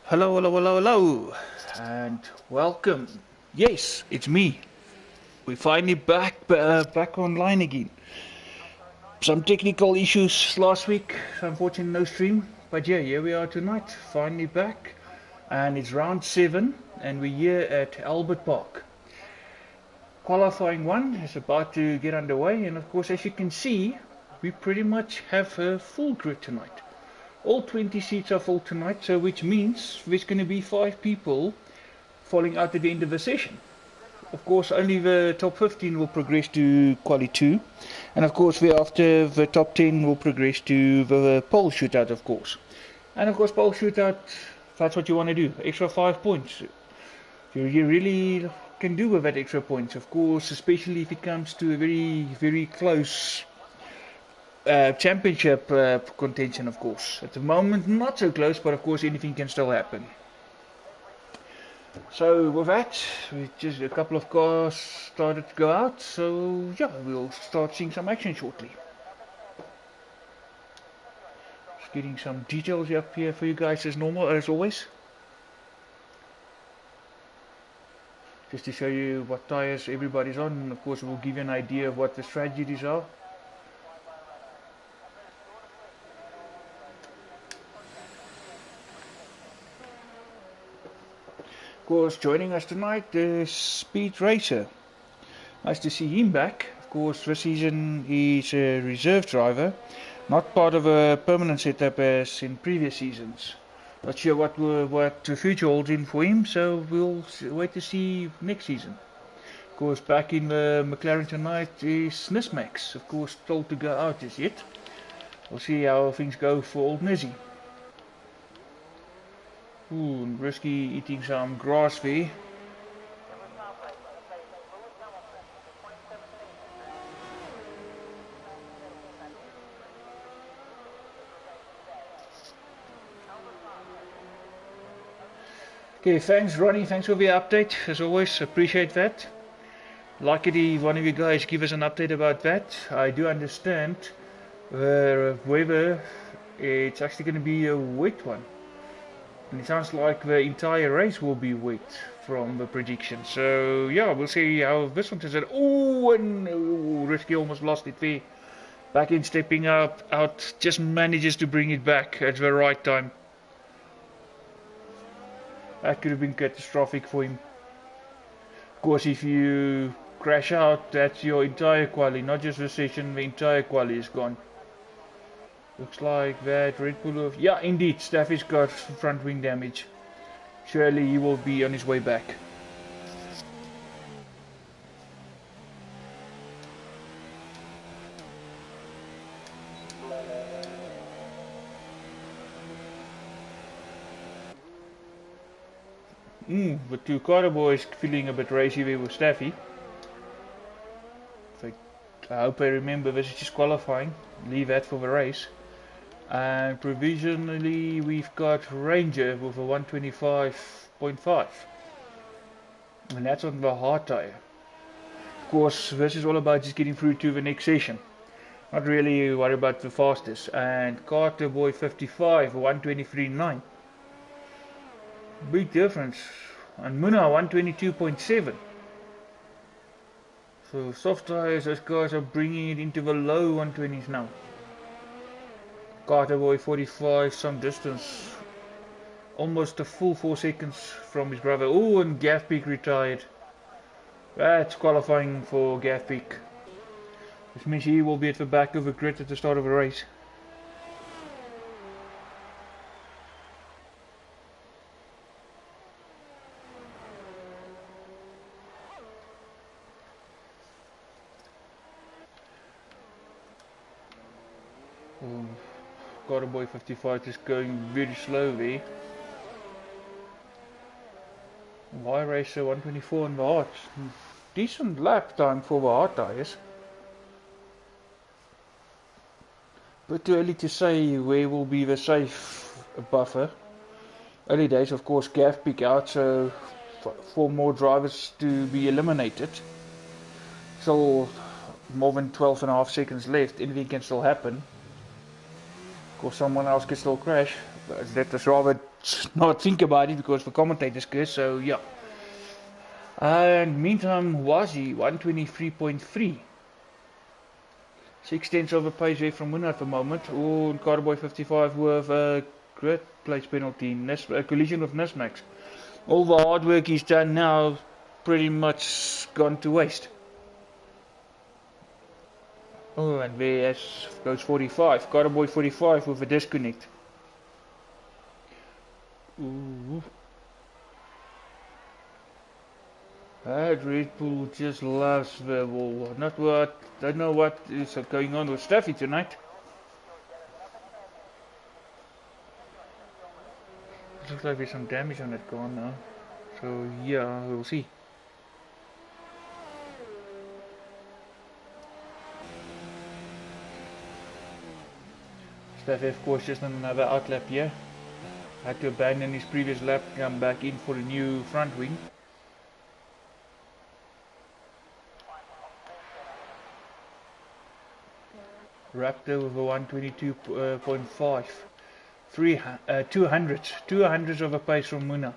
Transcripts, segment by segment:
Hello, hello, hello, hello, and welcome. Yes, it's me. We're finally back online again. Some technical issues last week, so unfortunately no stream. But yeah, here we are tonight, finally back, and it's round 7, and we're here at Albert Park. Qualifying 1 is about to get underway, and of course, as you can see, we pretty much have a full grid tonight. All 20 seats are full tonight, so which means there's going to be 5 people falling out at the end of the session. Of course, only the top 15 will progress to Quali 2, and of course, thereafter the top 10 will progress to the pole shootout, of course. And of course, pole shootout, that's what you want to do. Extra 5 points. You really can do with that extra points, of course, especially if it comes to a very, very close championship contention, of course. At the moment, not so close, but of course, anything can still happen. So with that, we just a couple of cars started to go out. So yeah, we'll start seeing some action shortly. Just getting some details up here for you guys as normal, as always. Just to show you what tires everybody's on, and of course, we'll give you an idea of what the strategies are. Of course, joining us tonight is Speed Racer. Nice to see him back. Of course, this season he's a reserve driver, not part of a permanent setup as in previous seasons. Not sure what the future holds in for him, so we'll wait to see next season. Of course, back in the McLaren tonight is Nismax, of course, told to go out as yet. We'll see how things go for old Nizzy. Ooh, Risky eating some grass there. Okay, thanks Ronnie, thanks for the update, as always, appreciate that. Like it if one of you guys give us an update about that. I do understand the weather, it's actually going to be a wet one. And it sounds like the entire race will be wet from the prediction. So yeah, we'll see how this one turns out. Oh, and Risky almost lost it there. Back in stepping up, out, just manages to bring it back at the right time. That could have been catastrophic for him. Of course, if you crash out, that's your entire quali, not just the session, the entire quali is gone. Looks like that Red Bull of... Yeah, indeed, Staffy's got front wing damage. Surely he will be on his way back. The two Carter boys feeling a bit racy there with Staffy. I hope I remember this is just qualifying. Leave that for the race. And provisionally we've got Ranger with a 125.5, and that's on the hard tire. Of course, this is all about just getting through to the next session, not really worry about the fastest. And Carter Boy 55 123.9, big difference. And Muna 122.7. so soft tires, those guys are bringing it into the low 120s now. Carter Boy 45, some distance, almost a full 4 seconds from his brother. Oh, and Gaff Peak retired. That's qualifying for Gaff Peak, which means he will be at the back of the grid at the start of the race. Carter Boy 55 is going very slowly. Y Racer 124 on the hard. Decent lap time for the hard tires. But too early to say where will be the safe buffer. Early days, of course, Gaff Peak out, so 4 more drivers to be eliminated. Still more than 12.5 seconds left, anything can still happen. Of course, someone else can still crash, but let us rather not think about it because the commentators curse, so yeah. And meantime, Wazi 123.3. 6 tenths of a pace away from winner at the moment. Oh, and Carboy 55 with a great place penalty. A collision with Nismax. All the hard work he's done now pretty much gone to waste. Oh, and there goes 45. Carboy 45 with a disconnect. Ooh. That Red Bull just loves the ball. Don't know what is going on with Staffy tonight. Looks like there's some damage on that car now. So yeah, we'll see. Staffy of course just on another out lap here. Had to abandon his previous lap, come back in for a new front wing. Raptor with a 122.5. 200s of a pace from Muna.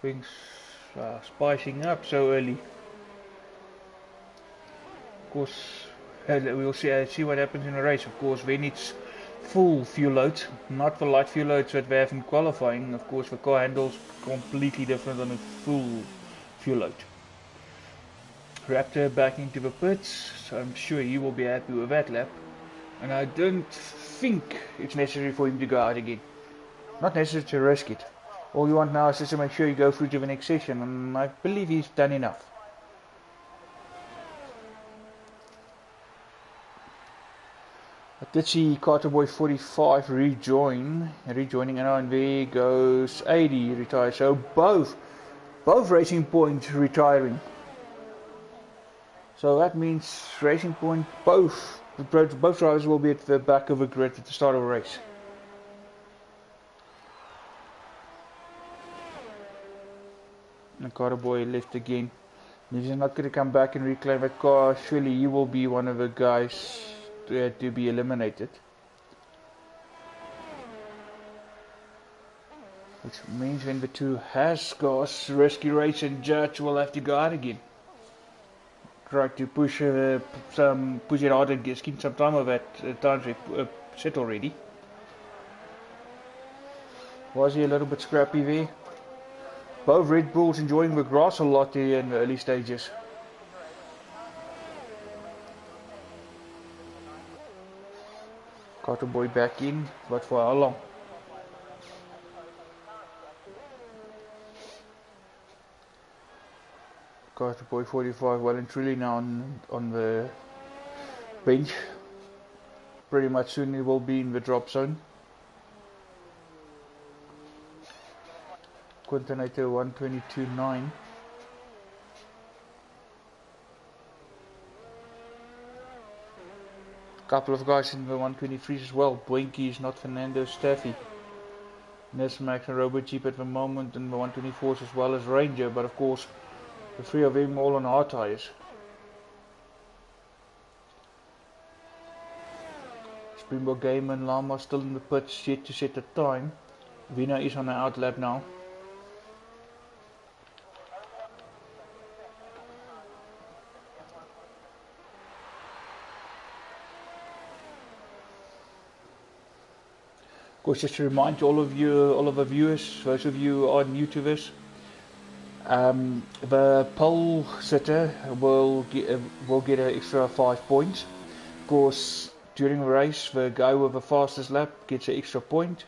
Things spicing up so early. Of course, we'll see what happens in the race. Of course, when it's full fuel load, not the light fuel loads that we have in qualifying. Of course, the car handles completely different on a full fuel load. Raptor back into the pits, so I'm sure he will be happy with that lap. And I don't think it's necessary for him to go out again. Not necessary to risk it. All you want now is just to make sure you go through to the next session, and I believe he's done enough. I did see Carterboy 45 rejoining, and there goes 80 retired. So both Racing Point retiring. So that means Racing Point, both drivers will be at the back of the grid at the start of the race. And Carterboy left again. If he's not going to come back and reclaim that car, surely he will be one of the guys to be eliminated. Which means when the two has cars, Rescue Race and Judge will have to go out again. Try to push it hard and get some time of that time set already. Was he a little bit scrappy there? Both Red Bulls enjoying the grass a lot here in the early stages. Carterboy back in, but for how long? Carterboy 45 well and truly now on the bench. Pretty much soon he will be in the drop zone. Quintonator 122.9. Couple of guys in the 123s as well. Boinky is not Fernando Staffy. Nesmax and Robert Jeep at the moment, and the 124s as well as Ranger, but of course the three of them all on hard tyres. Springbok Game and Lama still in the pits, yet to set the time. Vina is on an out lap now. Of course, just to remind all of the viewers, those of you who are new to this, the pole sitter will get an extra 5 points. Of course, during the race, the guy with the fastest lap gets an extra point,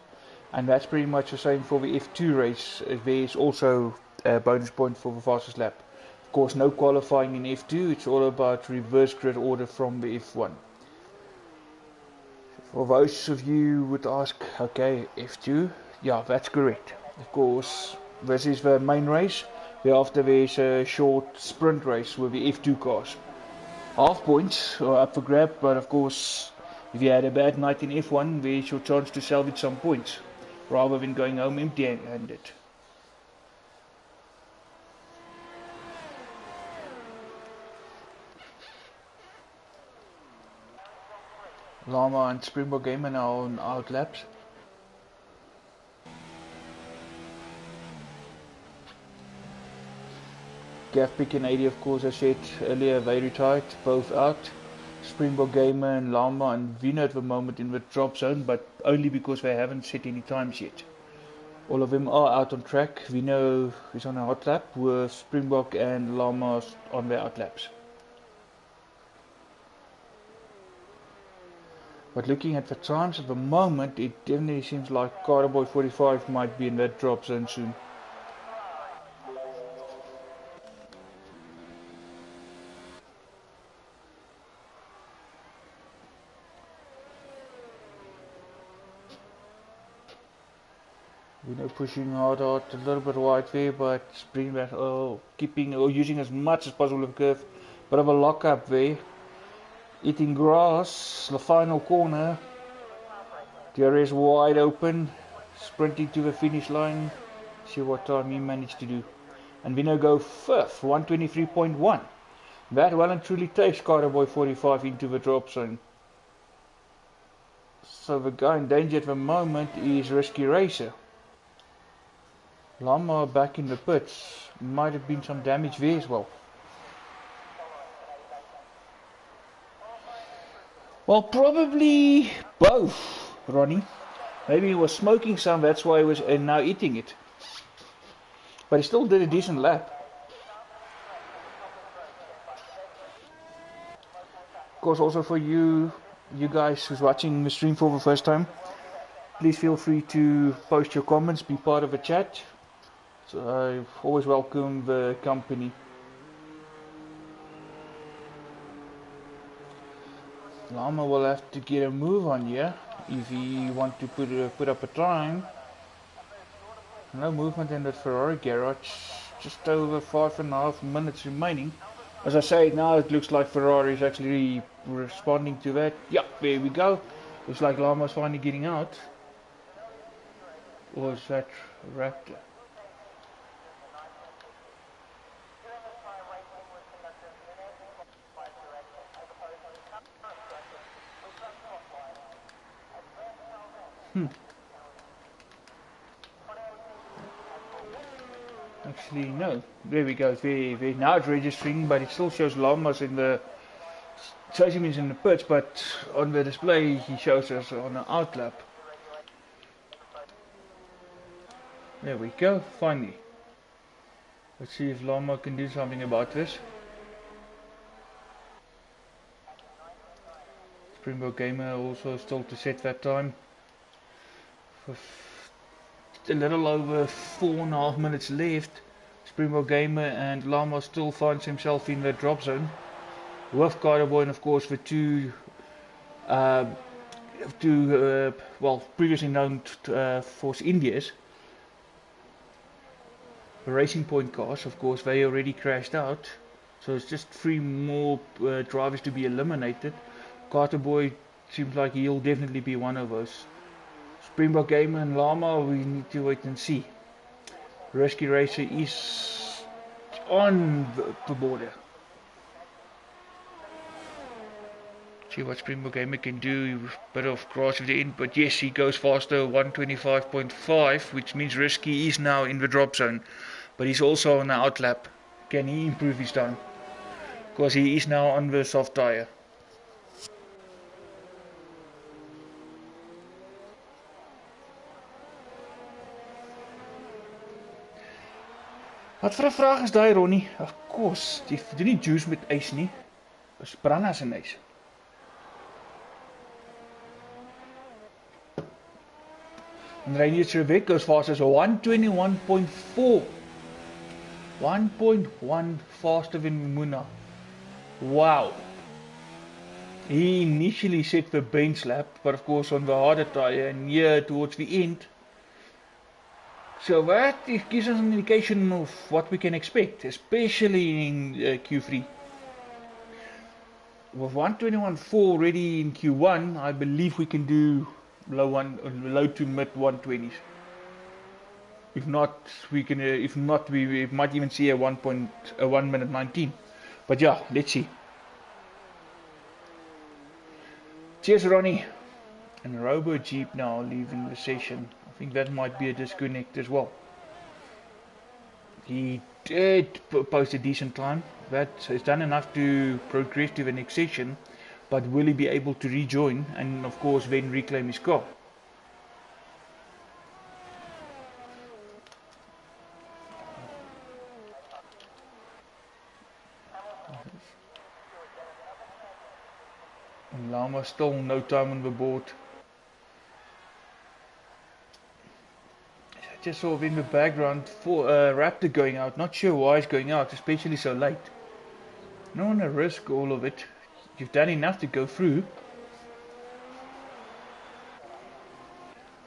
and that's pretty much the same for the F2 race. There's also a bonus point for the fastest lap. Of course, no qualifying in F2. It's all about reverse grid order from the F1. For those of you who would ask, okay, F2, yeah, that's correct. Of course, this is the main race. Thereafter there's a short sprint race with the F2 cars. Half points are up for grab, but of course, if you had a bad night in F1, there's your chance to salvage some points, rather than going home empty-handed. Lama and Springbok Gamer now on out laps. Gav Pick and 80, of course, I said earlier, they retired, both out. Springbok Gamer and Lama and Vino at the moment in the drop zone, but only because they haven't set any times yet. All of them are out on track. Vino is on a hot lap with Springbok and Lama on their out laps. But looking at the times at the moment, it definitely seems like Carboy 45 might be in that drop zone soon. Pushing hard out a little bit wide there, but Springbok keeping or using as much as possible of the curve. Bit of a lock up there. Eating grass, the final corner. DRS wide open, sprinting to the finish line. See what time he managed to do. And we now go fifth, 123.1. That well and truly takes Carboy 45 into the drop zone. So the guy in danger at the moment is Risky Racer. Lama back in the pits. Might have been some damage there as well. Well, probably both, Ronnie. Maybe he was smoking some, that's why he was now eating it. But he still did a decent lap. Of course, also for you guys who's watching the stream for the first time, please feel free to post your comments, be part of the chat. So I always welcome the company. Lama will have to get a move on here if he want to put up a time. No movement in the Ferrari garage. Just over 5.5 minutes remaining. As I say, now it looks like Ferrari is actually responding to that. Yeah, there we go. Looks like Lama's finally getting out. Or is that Raptor? Actually, no. There we go. There. Now it's registering, but it still shows Lamas in the. Shows him in the pits, but on the display he shows us on an out lap. There we go. Finally. Let's see if Lama can do something about this. Springbok Gamer also still to set that time. A little over 4.5 minutes left. Springbok Gamer and Lama still finds himself in the drop zone. With Carboy and of course the two previously known Force Indias. The Racing Point cars, of course, they already crashed out. So it's just 3 more drivers to be eliminated. Carboy seems like he'll definitely be one of those. Springbok Gamer and Lama, we need to wait and see. Risky Racer is on the border. See what Springbok Gamer can do. Bit of grass at the end, but yes, he goes faster, 125.5, which means Risky is now in the drop zone. But he's also on the out lap. Can he improve his time? Because he is now on the soft tire. Wat vir 'n vraag is daai, Ronnie? Of course, jy doen nie juice met ys nie. Dis brandas en ys. And Rainier Trevek goes fast as 121.4. 1.1 faster than Muna. Wow. He initially set the bench lap, but of course on the harder tire and here towards the end. So that gives us an indication of what we can expect, especially in Q3. With 121.4 already in Q1, I believe we can do low to mid 120s. If not, we can. If not, we might even see a 1 minute 19. But yeah, let's see. Cheers, Ronnie. And Robo Jeep now leaving the session. I think that might be a disconnect as well. He did post a decent time. That has done enough to progress to the next session. But will he be able to rejoin and of course then reclaim his car? And Lama still no time on the board. I just saw in the background for Raptor going out. Not sure why he's going out, especially so late. Don't want to risk all of it. You've done enough to go through.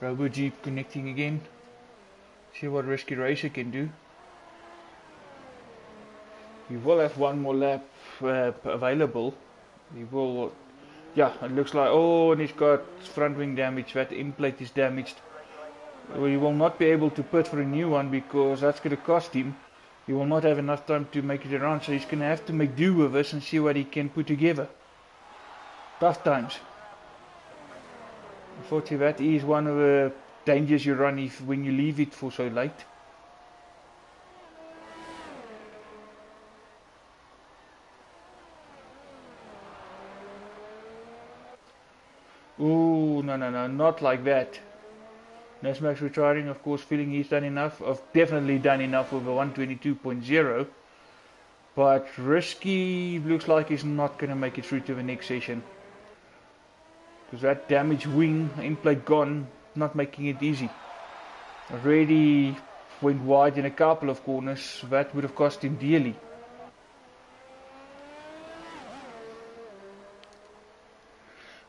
Robo Jeep connecting again. See what Risky Racer can do. He will have one more lap available. He will. Yeah, it looks like. Oh, and he's got front wing damage. That end plate is damaged. Well, he will not be able to put for a new one because that's going to cost him. He will not have enough time to make it around, so he's going to have to make do with this and see what he can put together. Tough times. Unfortunately, that is one of the dangers you run when you leave it for so late. Oh, no, not like that. Nesmax retiring, of course, feeling he's done enough. I've definitely done enough with a 122.0. But Risky looks like he's not going to make it through to the next session. Because that damaged wing, end plate gone, not making it easy. Already went wide in a couple of corners. That would have cost him dearly.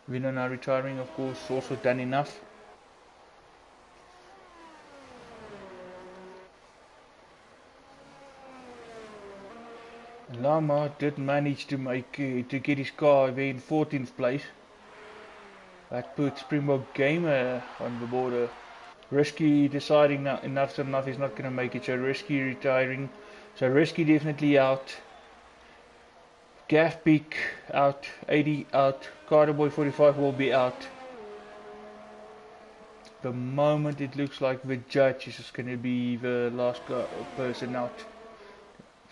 Winner now retiring, of course, also done enough. Lama did manage to get his car there in 14th place. That puts Springbok Gamer on the border. Risky deciding now enough's enough, he's not going to make it, so Risky retiring. So Risky definitely out. Gaff Peak out, 80 out, Carterboy 45 will be out. The moment it looks like the judge is going to be the last person out.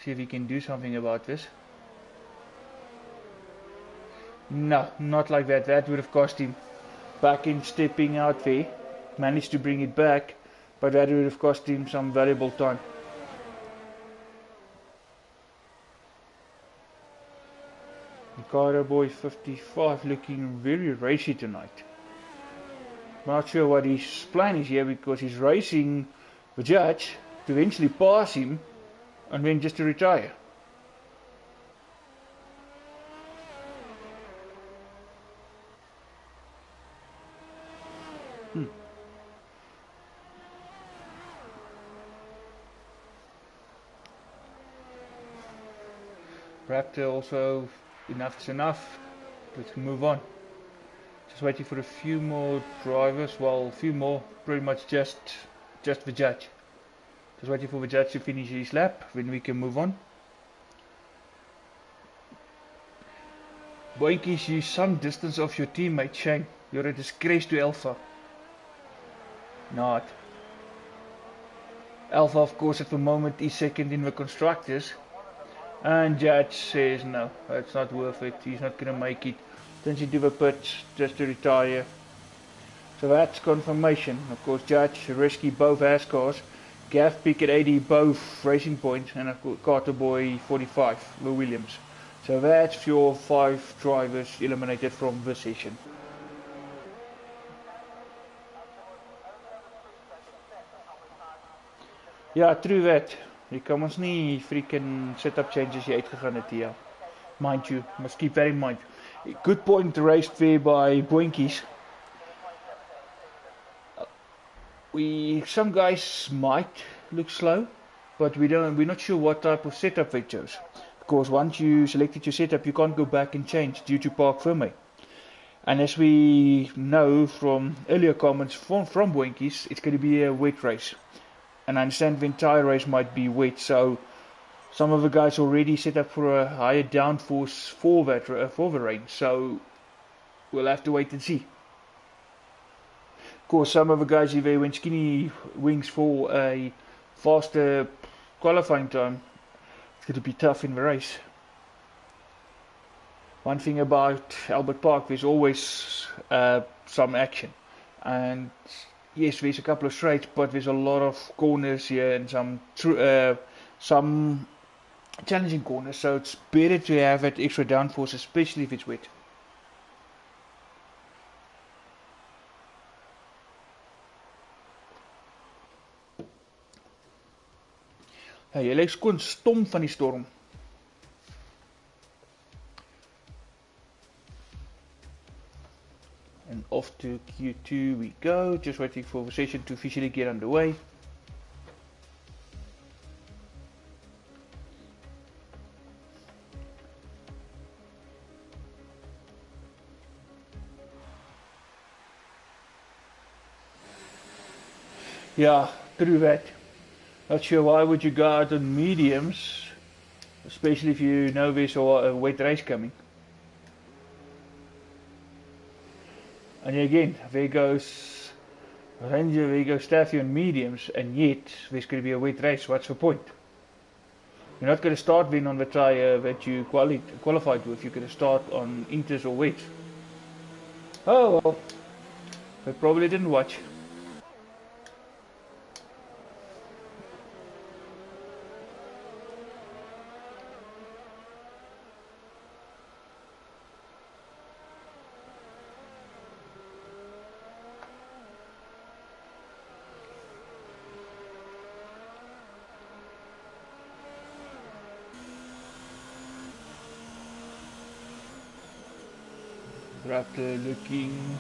See if he can do something about this. No, not like that. That would have cost him. Back in stepping out there. Managed to bring it back, but that would have cost him some valuable time. Ricardo Boy 55 looking very racy tonight. Not sure what his plan is here because he's racing the judge to eventually pass him and then just to retire. Raptor also, enough is enough. Let's move on. Just waiting for a few more drivers. Well, a few more, pretty much just the judge. Just waiting for the judge to finish his lap, then we can move on. Boinkies, you some distance off your teammate, shame. You're a disgrace to Alpha. Not. Alpha, of course, at the moment is second in the constructors. And Judge says no, it's not worth it, he's not going to make it. Turns into the pits just to retire. So that's confirmation. Of course, Judge, Risky both has cars. Gaff, Pick at 80 both racing points. And of course, Carter Boy 45, Lou Williams. So that's your 5 drivers eliminated from the session. Ja, true that. Jy kan ons nie freaking setup changes jy uitgegaan het hier. Mind you, must keep that in mind. Good point raised there by Boinkies. Some guys might look slow, but we're not sure what type of setup they chose. Because once you selected your setup, you can't go back and change due to park firmware. And as we know from earlier comments from Boinkies, it's going to be a wet race. And I understand the entire race might be wet, so some of the guys already set up for a higher downforce for the rain. So we'll have to wait and see. Of course, some of the guys, if they went skinny wings for a faster qualifying time, it's going to be tough in the race. One thing about Albert Park, there's always some action, and yes, there's a couple of straights, but there's a lot of corners here and some challenging corners, so it's better to have that extra downforce, especially if it's wet. Hey, jy lyk skoon stom van die storm. And off to Q2 we go, just waiting for the session to officially get underway. Yeah, true that. Not sure why would you go out on mediums, especially if you know there's a wet race coming. And again, there goes Ranger, there goes Staffy on mediums, and yet there's going to be a wet race. What's the point? You're not going to start then on the tyre that you qualified with. You're going to start on inters or wet. Oh well, they probably didn't watch. Raptor looking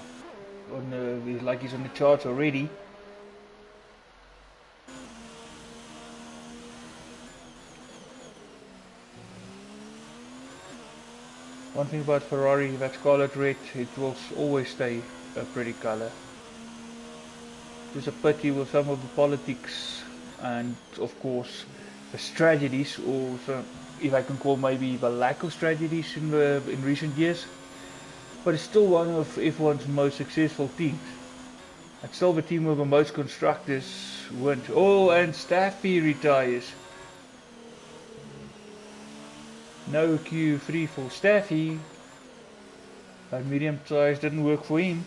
on like he's on the charts already. One thing about Ferrari, that scarlet red, it will always stay a pretty color. There's a pity with some of the politics and of course the strategies, or if I can call maybe the lack of strategies in recent years. But it's still one of F1's most successful teams. It's still the team with the most constructors wins. Oh, and Staffy retires. No Q3 for Staffy. But medium tires didn't work for him.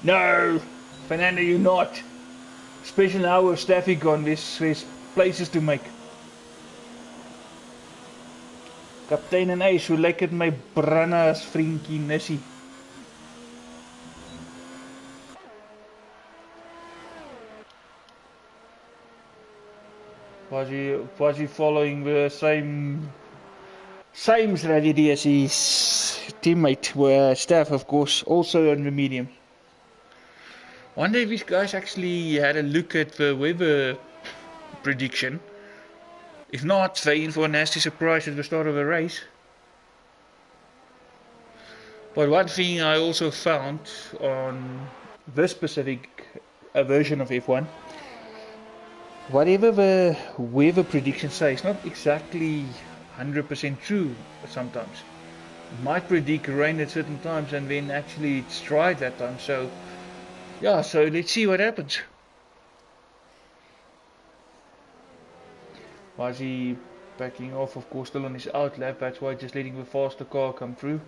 No! Fernando, you're not. Especially now with Staffy gone, there's places to make. Kaptein en Ace, hoe lyk het my branne as vriendjie Nissie? Was he following the same strategy as his teammate, where Staff, of course, also on the medium? Wonder if these guys actually had a look at the weather prediction. If not, they're in for a nasty surprise at the start of the race. But one thing I also found on this specific version of F1, whatever the weather predictions say, it's not exactly 100% true sometimes. It might predict rain at certain times and then actually it's dry at that time. So yeah, so let's see what happens. Was he backing off? Of course, still on his out lap. That's why just letting the faster car come through.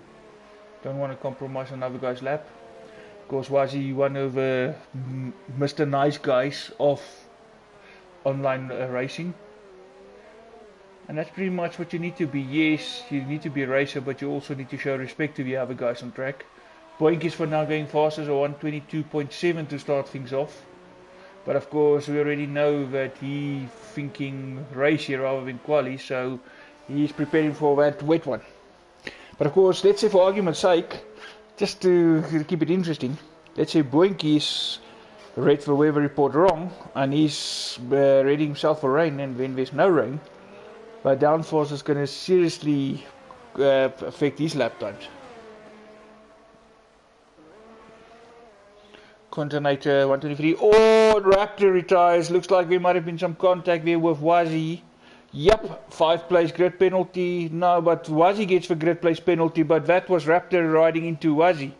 Don't want to compromise another guy's lap. Of course, was he one of the Mr. Nice guys of online racing? And that's pretty much what you need to be. Yes, you need to be a racer, but you also need to show respect to the other guys on track. Boink is for now going fast as a 122.7 to start things off. But of course we already know that he's thinking race here rather than quali, so he's preparing for that wet one. But of course, let's say for argument's sake, just to keep it interesting, let's say Boinkies read the weather report wrong and he's ready himself for rain, and when there's no rain, the downforce is going to seriously affect his lap times. Continental 123. Oh, Raptor retires. Looks like there might have been some contact there with Wazi. Yep, 5 place grid penalty. No, but Wazzy gets the grid place penalty, but that was Raptor riding into Wazzy.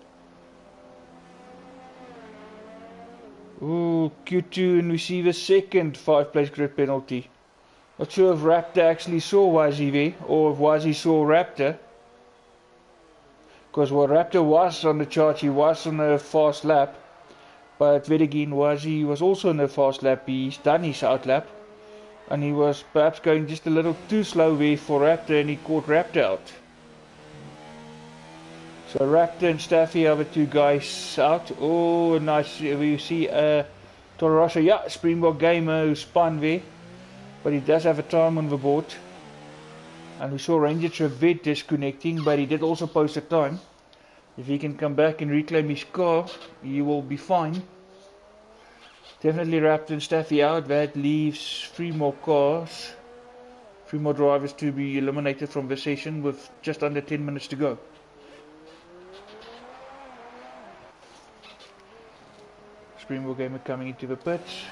Ooh, Q2, and we see the second 5 place grid penalty. Not sure if Raptor actually saw Wazzy there, or if Wazzy saw Raptor. Because while Raptor was on the charge, he was on a fast lap. But then again, Wazzy was also on a fast lap. He's done his outlap. And he was perhaps going just a little too slow there for Raptor, and he caught Raptor out. So Raptor and Staffy are the two guys out. Oh, nice. We see Toro Rosso. Yeah, Springbok Gamer who spun there. But he does have a time on the board. And we saw Ranger Trevette disconnecting, but he did also post a time. If he can come back and reclaim his car, he will be fine. Definitely Raptor and Staffy out. That leaves 3 more cars, 3 more drivers to be eliminated from the session with just under 10 minutes to go. Springbok Gamer coming into the pits.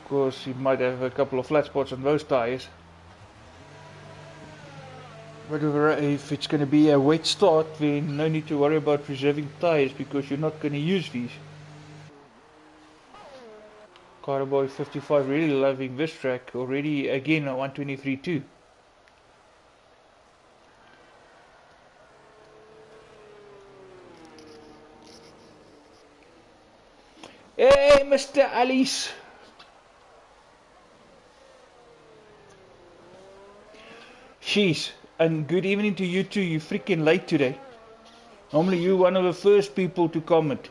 Of course, he might have a couple of flat spots on those tyres. But if it's going to be a wet start, then no need to worry about reserving tyres because you're not going to use these. Carboy 55 really loving this track already, again at 123.2. Hey, Mr. Alice! Jeez, and good evening to you too. You're freaking late today. Normally you're one of the first people to comment.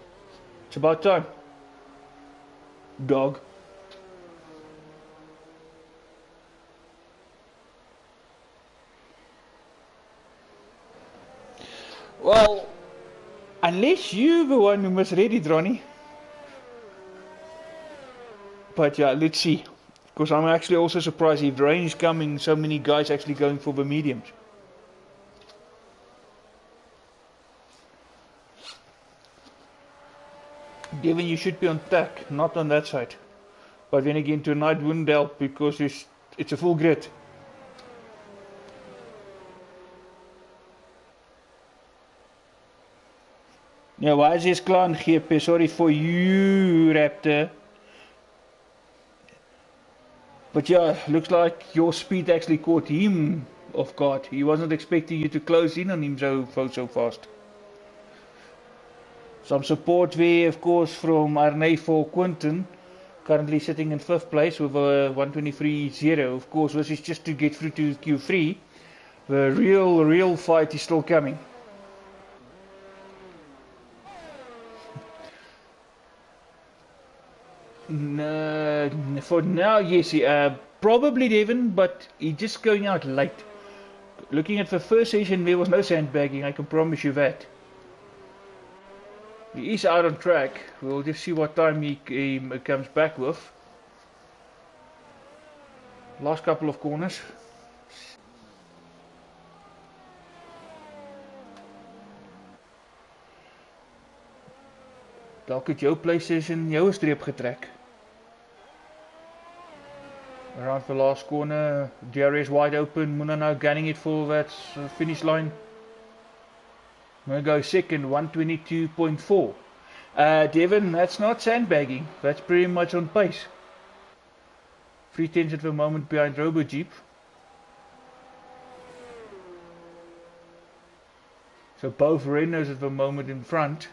It's about time. Dog. Well, unless you're the one who misread it, Ronnie. But yeah, let's see. Because I'm actually also surprised if the rain is coming, so many guys actually going for the mediums. Devin, you should be on tack, not on that side. But then again, tonight wouldn't help because it's a full grid. Yeah, why is this clan GP? Sorry for you, Raptor. But yeah, looks like your speed actually caught him off guard. He wasn't expecting you to close in on him so fast. Some support there, of course, from Arne for Quinton. Currently sitting in 5th place with a 123.0. Of course, this is just to get through to Q3. The real fight is still coming. For now, yes, probably Devin, but he's just going out late. Looking at the first session, there was no sandbagging, I can promise you that. He is out on track. We'll just see what time he comes back with. Last couple of corners. Dalk het jou PlayStation jou 'n streep getrek. Around the last corner, DRS wide open. Muna now gunning it for that finish line. I'm going to go second, 122.4. Devin, that's not sandbagging. That's pretty much on pace. 3/10 at the moment behind Robo Jeep. So both Renaults at the moment in front.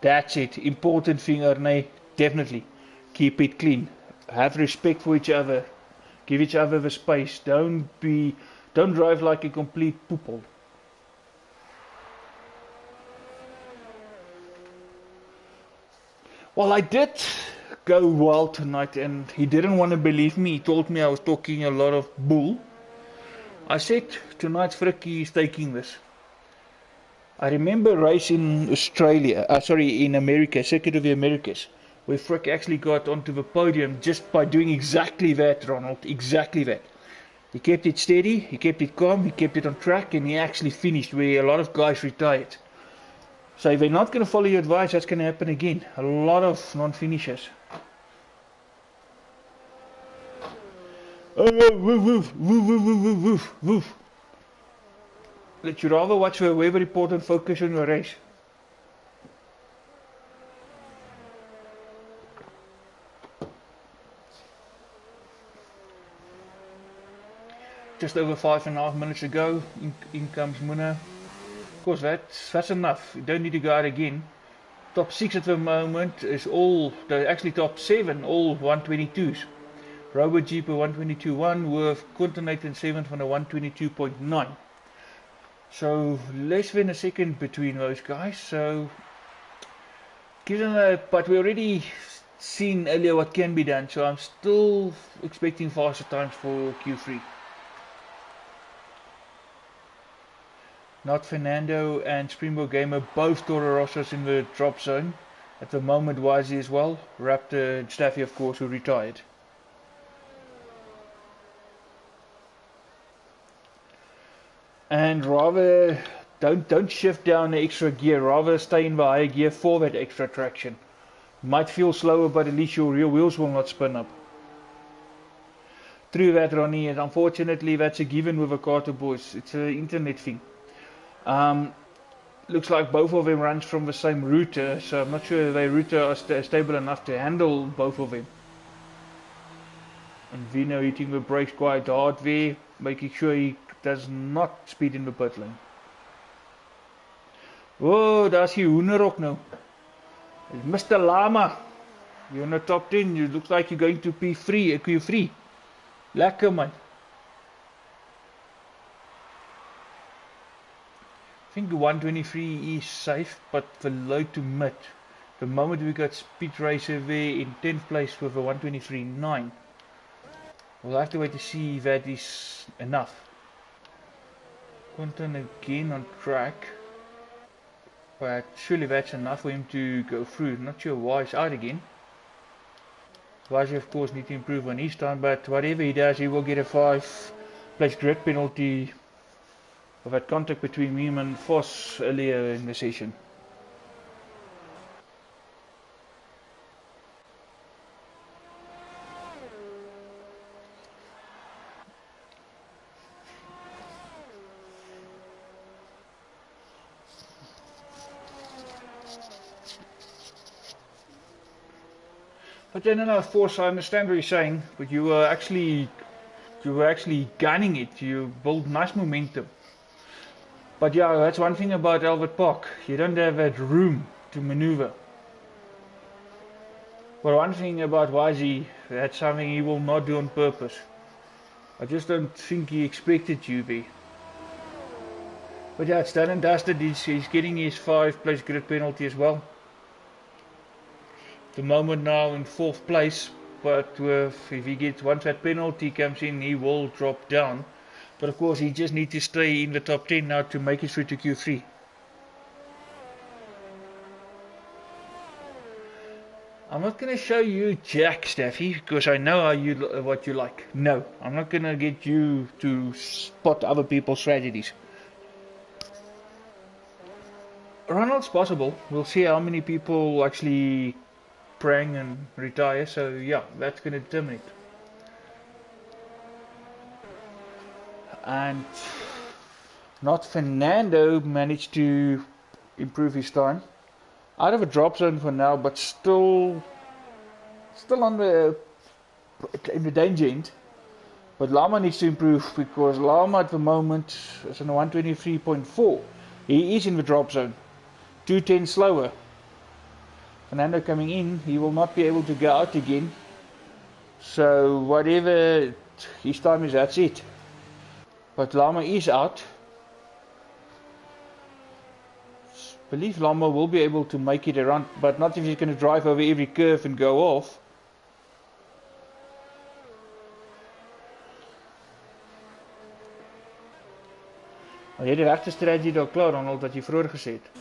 That's it. Important thing, Arne. Definitely. Keep it clean. Have respect for each other. Give each other the space. Don't drive like a complete poople. Well, I did go wild tonight and he didn't want to believe me. He told me I was talking a lot of bull. I said, tonight's Frikkie is taking this. I remember a race in Australia, in America, Circuit of the Americas, where Frick actually got onto the podium just by doing exactly that, Ronald, exactly that. He kept it steady, he kept it calm, he kept it on track, and he actually finished where a lot of guys retired. So if they're not going to follow your advice, that's going to happen again. A lot of non-finishers. Oh, woof, woof, woof, woof, woof, woof, woof. Let you rather watch the weather report and focus on your race. Just over 5.5 minutes ago, in comes Muna. Of course, that's enough. You don't need to go out again. Top 6 at the moment is all, actually top 7, all 122s. Robert Jeep a 122.1 with Continental 7th on a 122.9. So less than a second between those guys. So but we already seen earlier what can be done. So I'm still expecting faster times for Q3. Not Fernando and Springbok Gamer, both Toro Rossos in the drop zone. At the moment, Wisey as well. Raptor and Staffy, of course, who retired. And rather, don't shift down the extra gear. Rather stay in the higher gear for that extra traction. Might feel slower, but at least your rear wheels will not spin up. True that, Ronnie, and unfortunately that's a given with the Carter boys. It's an internet thing. Looks like both of them runs from the same router, so I'm not sure if their router are stable enough to handle both of them. And Vino hitting the brakes quite hard there, making sure he does not speed in the pit lane. Oh, daar's die hoenderhok nou. Mr. Lama, you're in the top 10, you look like you're going to be free, Q3. Lekker man. I think 123 is safe, but the low to mid. The moment we got Speed Racer there in 10th place with a 123.9. We'll have to wait to see if that is enough. Quentin again on track. But surely that's enough for him to go through. Not sure why he's out again. Wise of course need to improve on his time, but whatever he does, he will get a 5-place grid penalty of that contact between him and Voss earlier in the session. But then, of course, I understand what you're saying, but you were actually gunning it. You built nice momentum. But yeah, that's one thing about Albert Park. You don't have that room to maneuver. But one thing about Wisey, that's something he will not do on purpose. I just don't think he expected you be. But yeah, it's done and dusted. He's getting his 5-place grid penalty as well. The moment now in 4th place, but if he gets, once that penalty comes in, he will drop down. But of course he just needs to stay in the top 10 now to make it through to Q3. I'm not going to show you Jack, Staffy, because I know what you like. No, I'm not going to get you to spot other people's strategies. Ronald's possible. We'll see how many people actually prang and retire, so yeah, that's going to determine it. And not Fernando managed to improve his time. Out of a drop zone for now, but still on in the danger end. But Lama needs to improve, because Lama at the moment is on a 123.4. He is in the drop zone, 210 slower. Fernando coming in, he will not be able to go out again. So whatever his time is, that's it. But Lama is out. I believe Lama will be able to make it around, but not if he's going to drive over every curve and go off. Al jy die regte strategie daar klaar, Ronald, wat jy vroeër gesê het.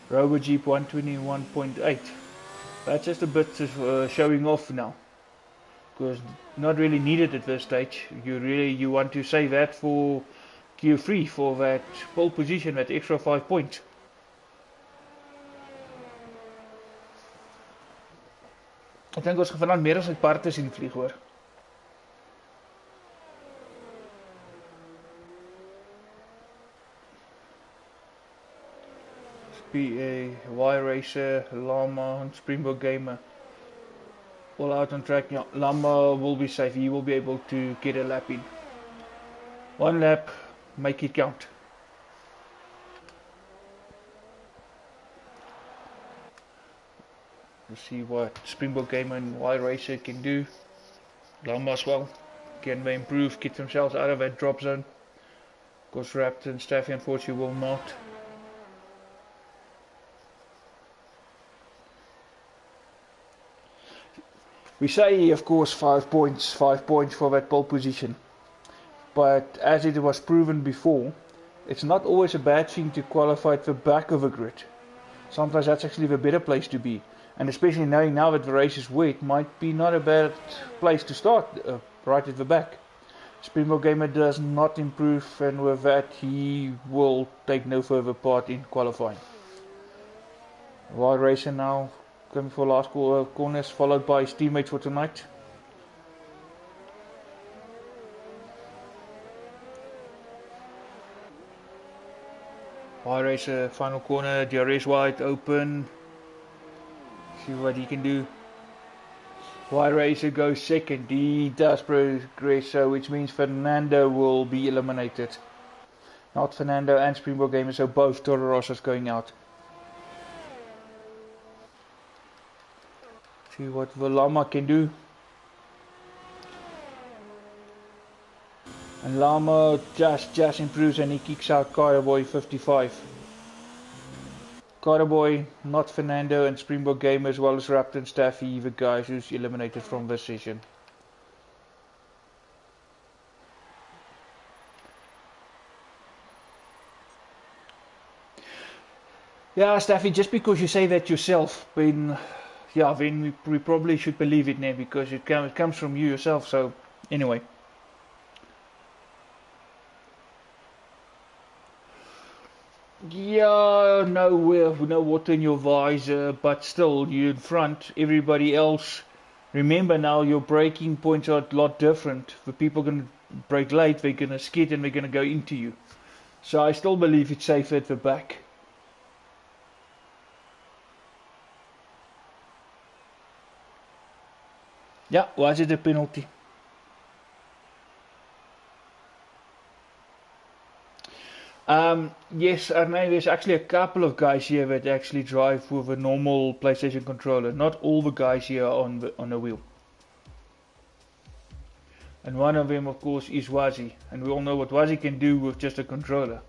Robo Jeep 121.8. That's just a bit of showing off now, because not really needed at this stage. You want to save that for Q3, for that pole position, that extra 5 points. Ek dink ons gaan vanaand meer as 'n parte sien vlieg hoor. PA, Y-Racer, Llama and Springbok Gamer. All out on track. Yeah, Llama will be safe. He will be able to get a lap in. One lap, make it count. We'll see what Springbok Gamer and Y-Racer can do. Llama as well. Can they improve, get themselves out of that drop zone? Of course, Raptor and Staffy unfortunately will not. We say, of course, 5 points for that pole position. But as it was proven before, it's not always a bad thing to qualify at the back of a grid. Sometimes that's actually the better place to be. And especially knowing now that the race is wet, might be not a bad place to start right at the back. Springbok Gamer does not improve, and with that he will take no further part in qualifying. Wild Racer now coming for last corners, followed by his teammates for tonight. Wild Racer final corner, DRS wide open. See what he can do. Wild Racer goes second. He does progress, so which means Fernando will be eliminated. Not Fernando and Springbok Gamer, so both Toro Rossos going out. See what the Llama can do. And Llama just improves and he kicks out Carboy 55. Carboy, not Fernando and Springbok Gamer, as well as Raptor and Staffy, the guys who's eliminated from this session. Yeah, Staffy, just because you say that yourself, then we probably should believe it now, because it comes from you yourself. So anyway, yeah, no water in your visor, but still you're in front. Everybody else, remember now, your braking points are a lot different. The people are going to brake late, they're going to skid and they're going to go into you. So I still believe it's safe at the back. Yeah, was it a penalty? Yes, I know there's actually a couple of guys here that actually drive with a normal PlayStation controller. Not all the guys here are on the wheel. And one of them, of course, is Wazi. And we all know what Wazi can do with just a controller.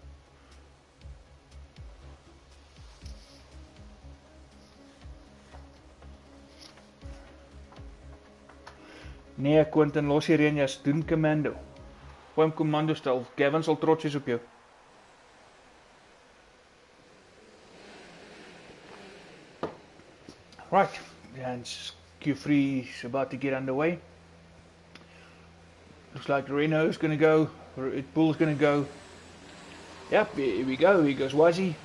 Nee, Quentin, los hierheen, jy's doen commando. Gooi hom commando stel. Gavin sal trots wees op jou. Right, and Q3 is about to get underway. Looks like Renault's going to go, Red Bull's going to go. Yep, here we go, here goes Wazi.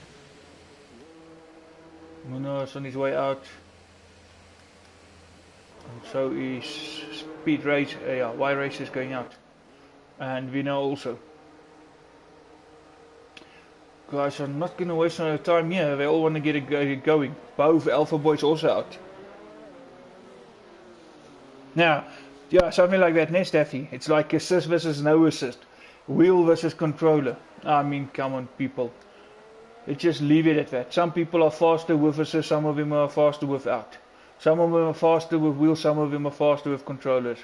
Munoz on his way out. And so is Speed Race, Y-Race is going out. And Vino also. Guys, I'm not going to waste no time here, they all want to get it going. Both Alpha Boys also out. Now, yeah, something like that, Staffy. It's like assist versus no assist. Wheel versus controller. I mean, come on, people. Let's just leave it at that. Some people are faster with assist, some of them are faster without. Some of them are faster with wheels, some of them are faster with controllers.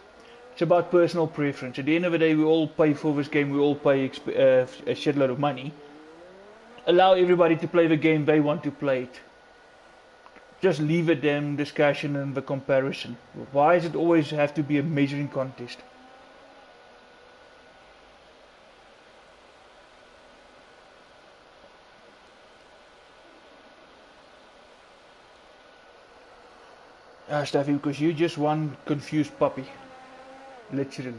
It's about personal preference. At the end of the day, we all pay for this game, we all pay a shitload of money. Allow everybody to play the game they want to play it. Just leave it then discussion and the comparison. Why does it always have to be a measuring contest? Staffy, because you just one confused puppy. Literally.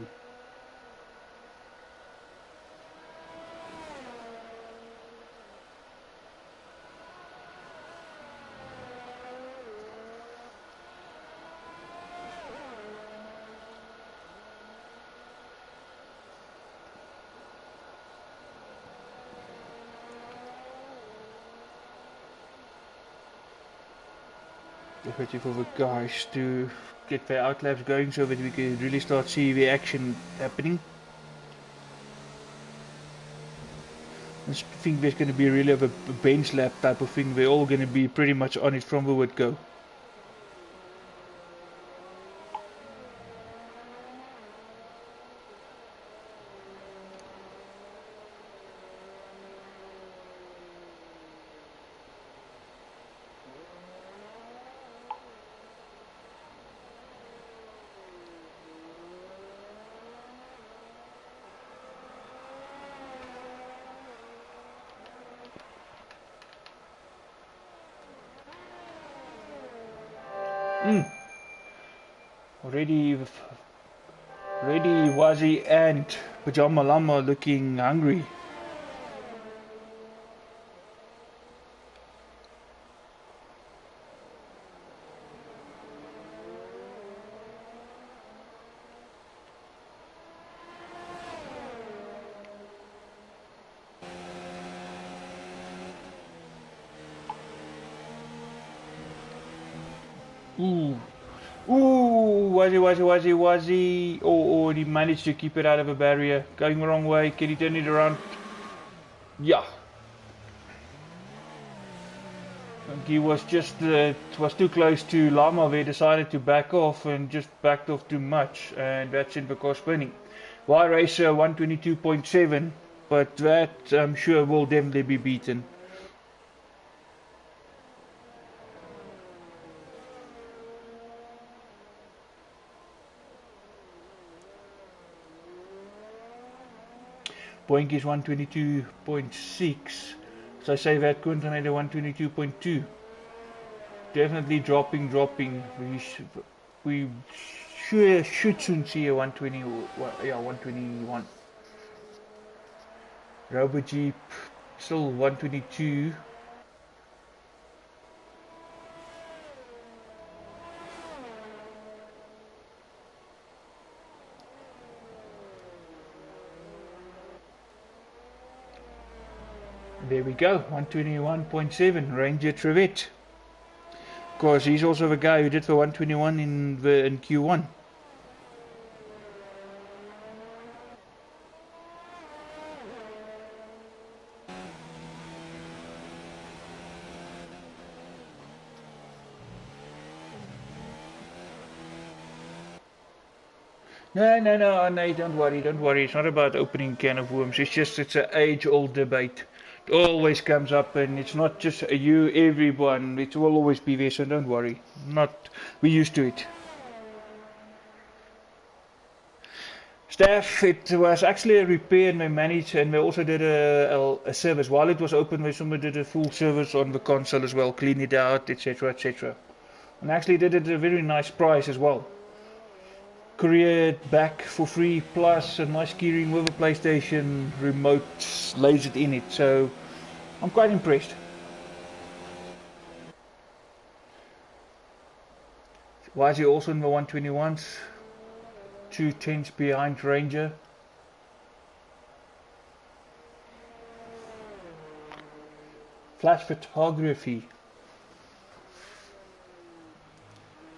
Definitely for the guys to get their outlaps going so that we can really start see the action happening. I think there's going to be really of a bench lap type of thing. We're all going to be pretty much on it from the word go. Already Wazi and Pajama Lama looking hungry. Ooh. Ooh, Wazi. Oh, he managed to keep it out of a barrier. Going the wrong way. Can he turn it around? Yeah. He was just was too close to Lama. They decided to back off and just backed off too much, and that's in the car spinning. Y Racer 122.7, but that I'm sure will definitely be beaten. Boink is 122.6. So I say that Continental 122.2. Definitely dropping. We should soon see a 120. Yeah, 121. Robo Jeep still 122. There we go, 121.7 Ranger Trevette. Of course, he's also the guy who did the 121 in Q1. No, don't worry. It's not about opening a can of worms. It's an age-old debate. It always comes up, and it's not just you, everyone. It will always be there, so don't worry. We're used to it. Staff, it was actually a repair, and they managed, and they also did a service. While it was open, they somebody did a full service on the console as well, clean it out, etc., etc. And actually did it at a very nice price as well. Courier back for free, plus a nice keyring with a PlayStation remote lasered in it, so I'm quite impressed. Why is he also in the 121s? 2 tenths behind Ranger. Flash photography.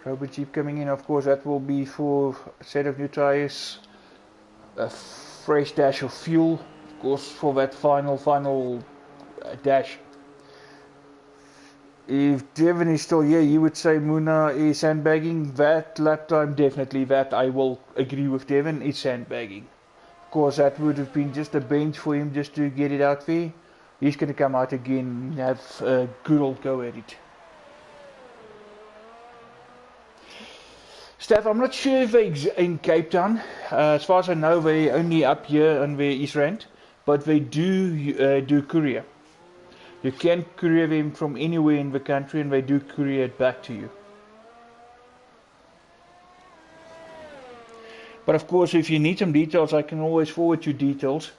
Robo Jeep coming in, of course, that will be for a set of new tires, a fresh dash of fuel, of course, for that final dash. If Devon is still here, you would say Muna is sandbagging. That lap time, definitely, that I will agree with Devon, is sandbagging. Of course, that would have been just a bench for him just to get it out there. He's going to come out again and have a good old go at it. Staff, I'm not sure if they're in Cape Town. As far as I know, they're only up here on the East Rand, but they do courier. You can courier them from anywhere in the country, and they do courier it back to you. But of course, if you need some details, I can always forward you details,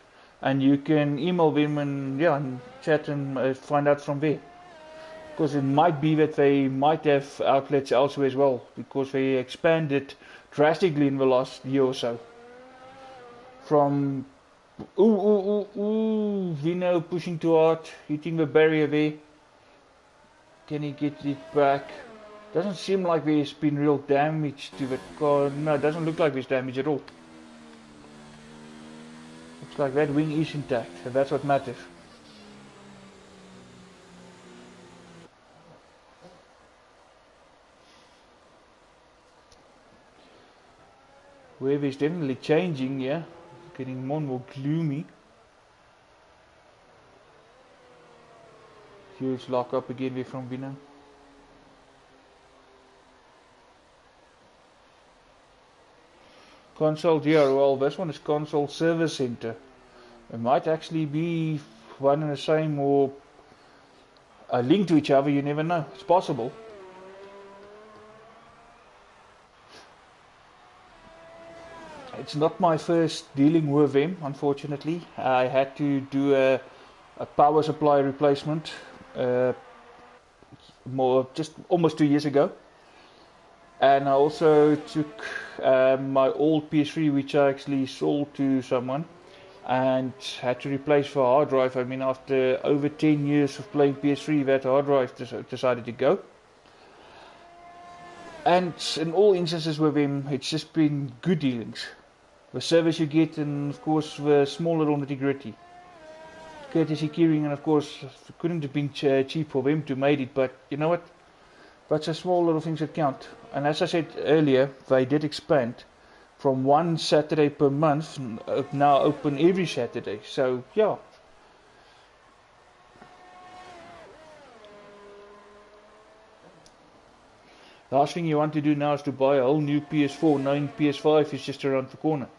and you can email them and chat and find out from there. Because it might be that they might have outlets elsewhere as well, because they expanded drastically in the last year or so. From Vino pushing too hard, hitting the barrier there. Can he get it back? Doesn't seem like there's been real damage to the car. No, it doesn't look like there's damage at all. Looks like that wing is intact, and that's what matters. Weather is definitely changing, yeah. It's getting more and more gloomy. Huge lock up again weer from binnen. Console here, well this one is console service center. It might actually be one and the same or a link to each other, you never know. It's possible. It's not my first dealing with them, unfortunately. I had to do a power supply replacement just almost 2 years ago. And I also took my old PS3, which I actually sold to someone, and had to replace for a hard drive. I mean, after over 10 years of playing PS3, that hard drive decided to go. And in all instances with him, it's just been good dealings. The service you get, and of course the small little nitty gritty. Courtesy keyring, and of course it couldn't have been cheap for them to made it, but you know what? That's the small little things that count. And as I said earlier, they did expand from one Saturday per month, now open every Saturday. So yeah. Last thing you want to do now is to buy a whole new PS4, knowing PS5 is just around the corner.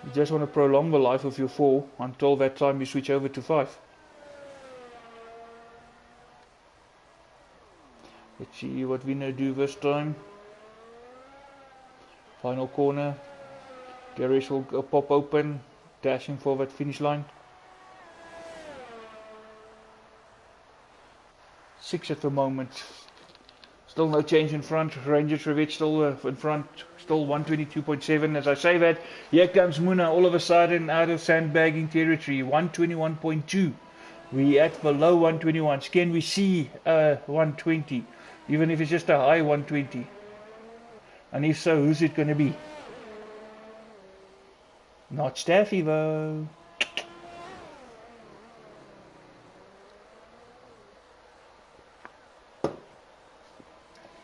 You just want to prolong the life of your 4 until that time you switch over to 5. Let's see what we now do this time. Final corner. Garage will pop open, dashing for that finish line. 6 at the moment. Still no change in front. Ranger Trevette still in front. Still 122.7. As I say that, here comes Muna all of a sudden out of sandbagging territory. 121.2. We at below 121s. Can we see 120? Even if it's just a high 120. And if so, who's it going to be? Not Staffy though.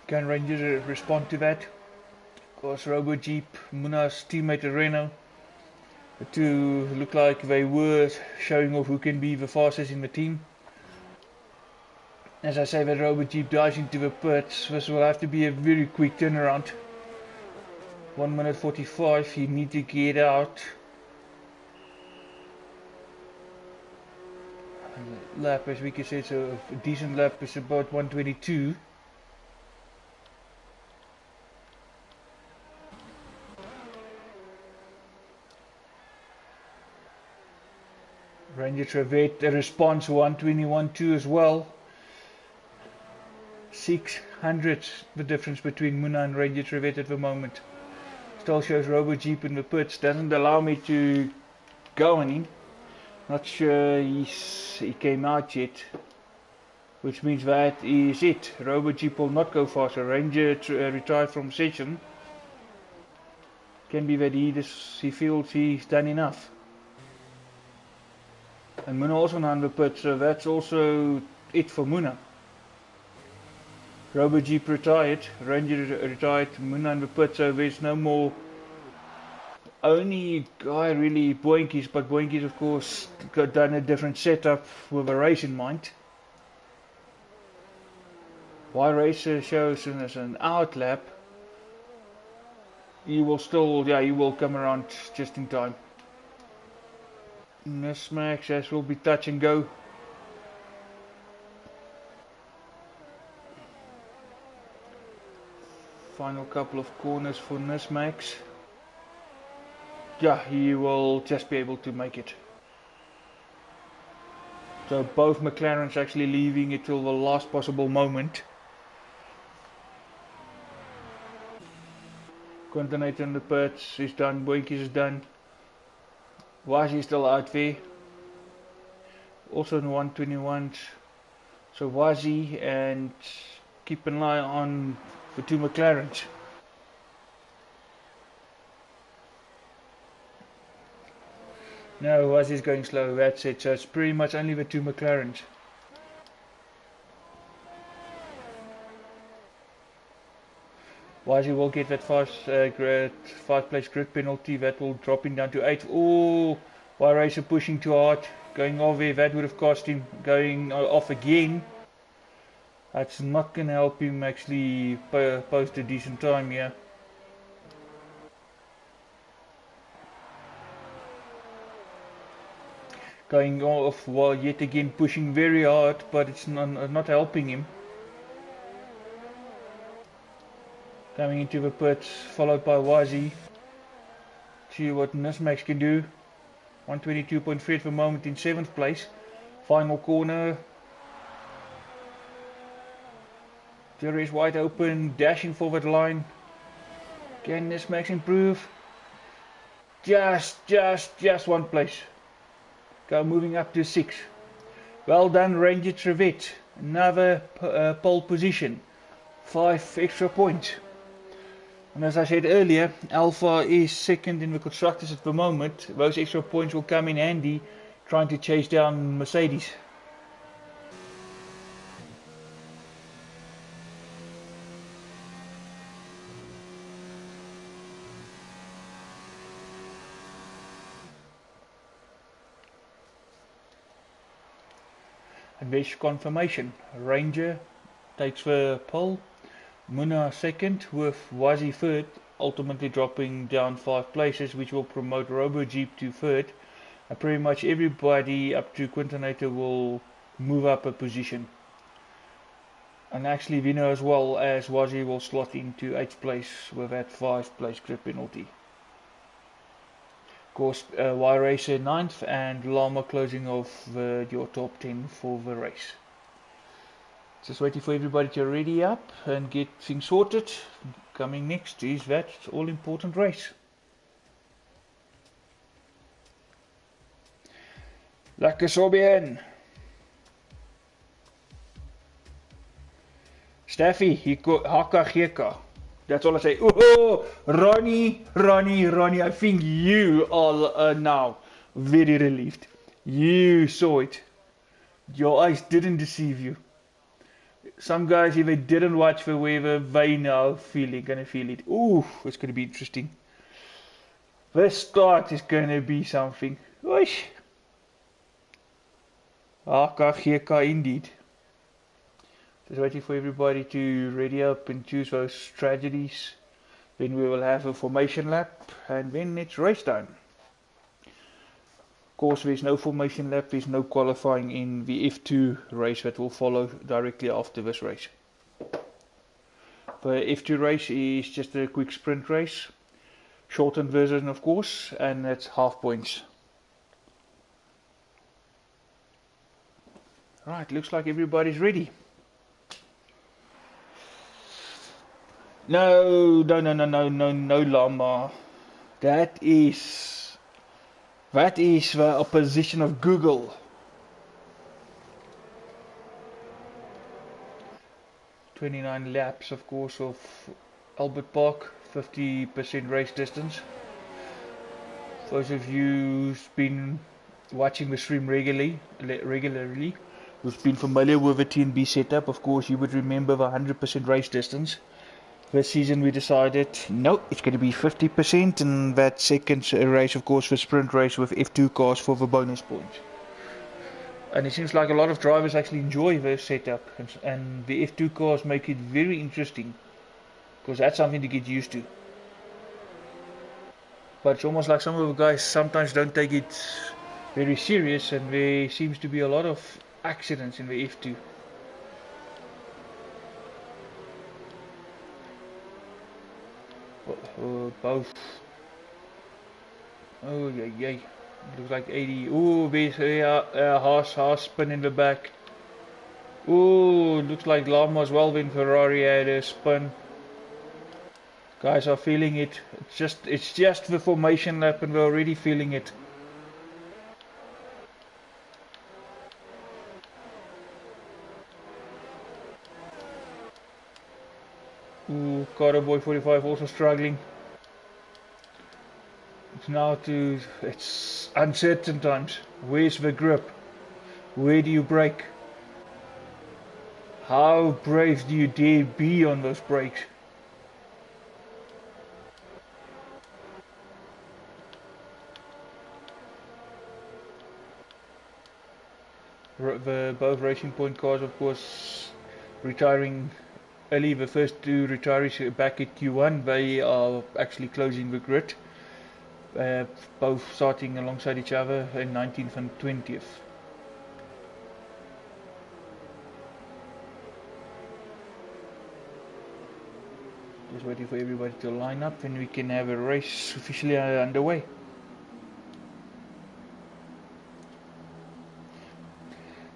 Can Rangers respond to that? Of course, Robo Jeep, Muna's teammate Renault. The two look like they were showing off who can be the fastest in the team. As I say, that Robo Jeep dives into the pits. This will have to be a very quick turnaround. 1 minute 45, you need to get out. Lap, as we can say, it's a decent lap, is about 122. Ranger Trevette, the response 121.2 as well. 600 the difference between Muna and Ranger Trevette at the moment. Still shows Robo Jeep in the pits. Doesn't allow me to go on him. Not sure he came out yet. Which means that is it. Robo Jeep will not go faster. Ranger retired from session. Can be that he feels he's done enough. And Muna also now in the pit, so that's also it for Muna. Robo Jeep retired, Ranger retired, Muna in the pit, so there's no more. Only guy really Boinkies, but Boinkies of course got done a different setup with a race in mind. Why Racer shows as an out lap, he will still, he will come around just in time. Nismax as will be touch and go. Final couple of corners for Nismax. Yeah, he will just be able to make it. So both McLarens actually leaving it till the last possible moment. Continental in the pits is done, Boinkies is done. Why is he still out there? Also in 121s. So Wazi, and keep an eye on the two McLarens. No, Wazi's going slow, that's it. So it's pretty much only the two McLarens. Wazi will get that five place grid penalty. That will drop him down to 8. Oh, why Racer pushing too hard, going off there. That would have cost him going off again. That's not going to help him actually post a decent time here. Going off while yet again pushing very hard, but it's not helping him. Coming into the pits, followed by Wazi. See what Nismax can do. 122.3 at the moment in 7th place. Final corner. There is wide open, dashing forward line. Can Nismax improve? Just one place. Go moving up to 6. Well done, Ranger Trevette. Another pole position. 5 extra points. And as I said earlier, Alpha is second in the constructors at the moment. Those extra points will come in handy trying to chase down Mercedes. And there's confirmation. Ranger takes the pole. Muna second with Wazi third, ultimately dropping down 5 places, which will promote Robo Jeep to third, and pretty much everybody up to Quintonator will move up a position. And actually Vino as well as Wazi will slot into 8th place with that 5 place grid penalty. Of course, Y Racer 9th and Lama closing off your top 10 for the race. Just waiting for everybody to ready up and get things sorted. Coming next is that all important race. Lekker so bien. Steffi, haka geka. That's all I say. Oh, Ronnie, I think you are now very relieved. You saw it. Your eyes didn't deceive you. Some guys, if they didn't watch the weather, they now gonna feel it. Ooh, it's gonna be interesting. The start is gonna be something. Oish. AKGK indeed. Just waiting for everybody to ready up and choose those strategies. Then we will have a formation lap and then it's race time. Of course, there's no formation lap, there's no qualifying in the F2 race that will follow directly after this race. The F2 race is just a quick sprint race, shortened version of course, and that's half points. Right, looks like everybody's ready. No, Lama. That is the opposition of Google. 29 laps, of course, of Albert Park, 50% race distance. Those of you who's been watching the stream regularly, who's been familiar with the TnB setup, of course, you would remember the 100% race distance. This season we decided, no, it's going to be 50%, and that second race, of course, the sprint race with F2 cars for the bonus points. And it seems like a lot of drivers actually enjoy this setup, and the F2 cars make it very interesting, because that's something to get used to. But it's almost like some of the guys sometimes don't take it very serious, and there seems to be a lot of accidents in the F2. Both. Oh yeah. Looks like 80. Oh, there's Haas spin in the back. Oh, looks like Lama as well when Ferrari had a spin. Guys are feeling it. It's just the formation lap and we're already feeling it. Ooh, Carboy 45 also struggling. It's uncertain times. Where's the grip? Where do you brake? How brave do you dare be on those brakes? Both Racing Point cars, of course, retiring early. The first two retirees back at Q1, they are actually closing the grid. Uh, both starting alongside each other in 19th and 20th. Just waiting for everybody to line up and we can have a race officially underway.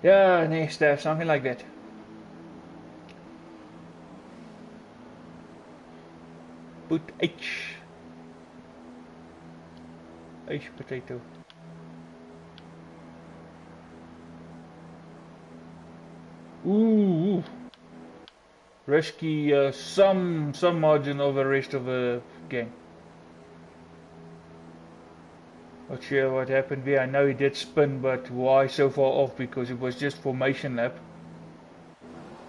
Yeah, next step, something like that. Put H. H potato. Ooh. Risky, some margin over the rest of the game. Not sure what happened there. I know he did spin, but why so far off? Because it was just formation lap.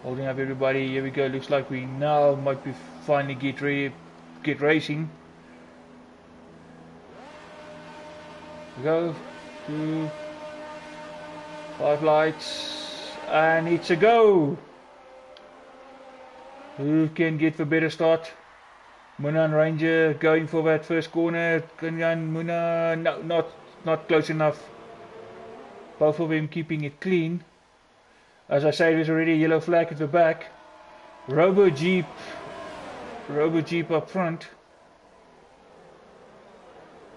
Holding up everybody. Here we go. Looks like we now might be finally get racing. We go. 2, 5 lights, and it's a go. Who can get the better start? Muna and Ranger going for that first corner. Kenyan, Muna, no, not close enough. Both of them keeping it clean. As I say, there's already a yellow flag at the back. Robo Jeep up front.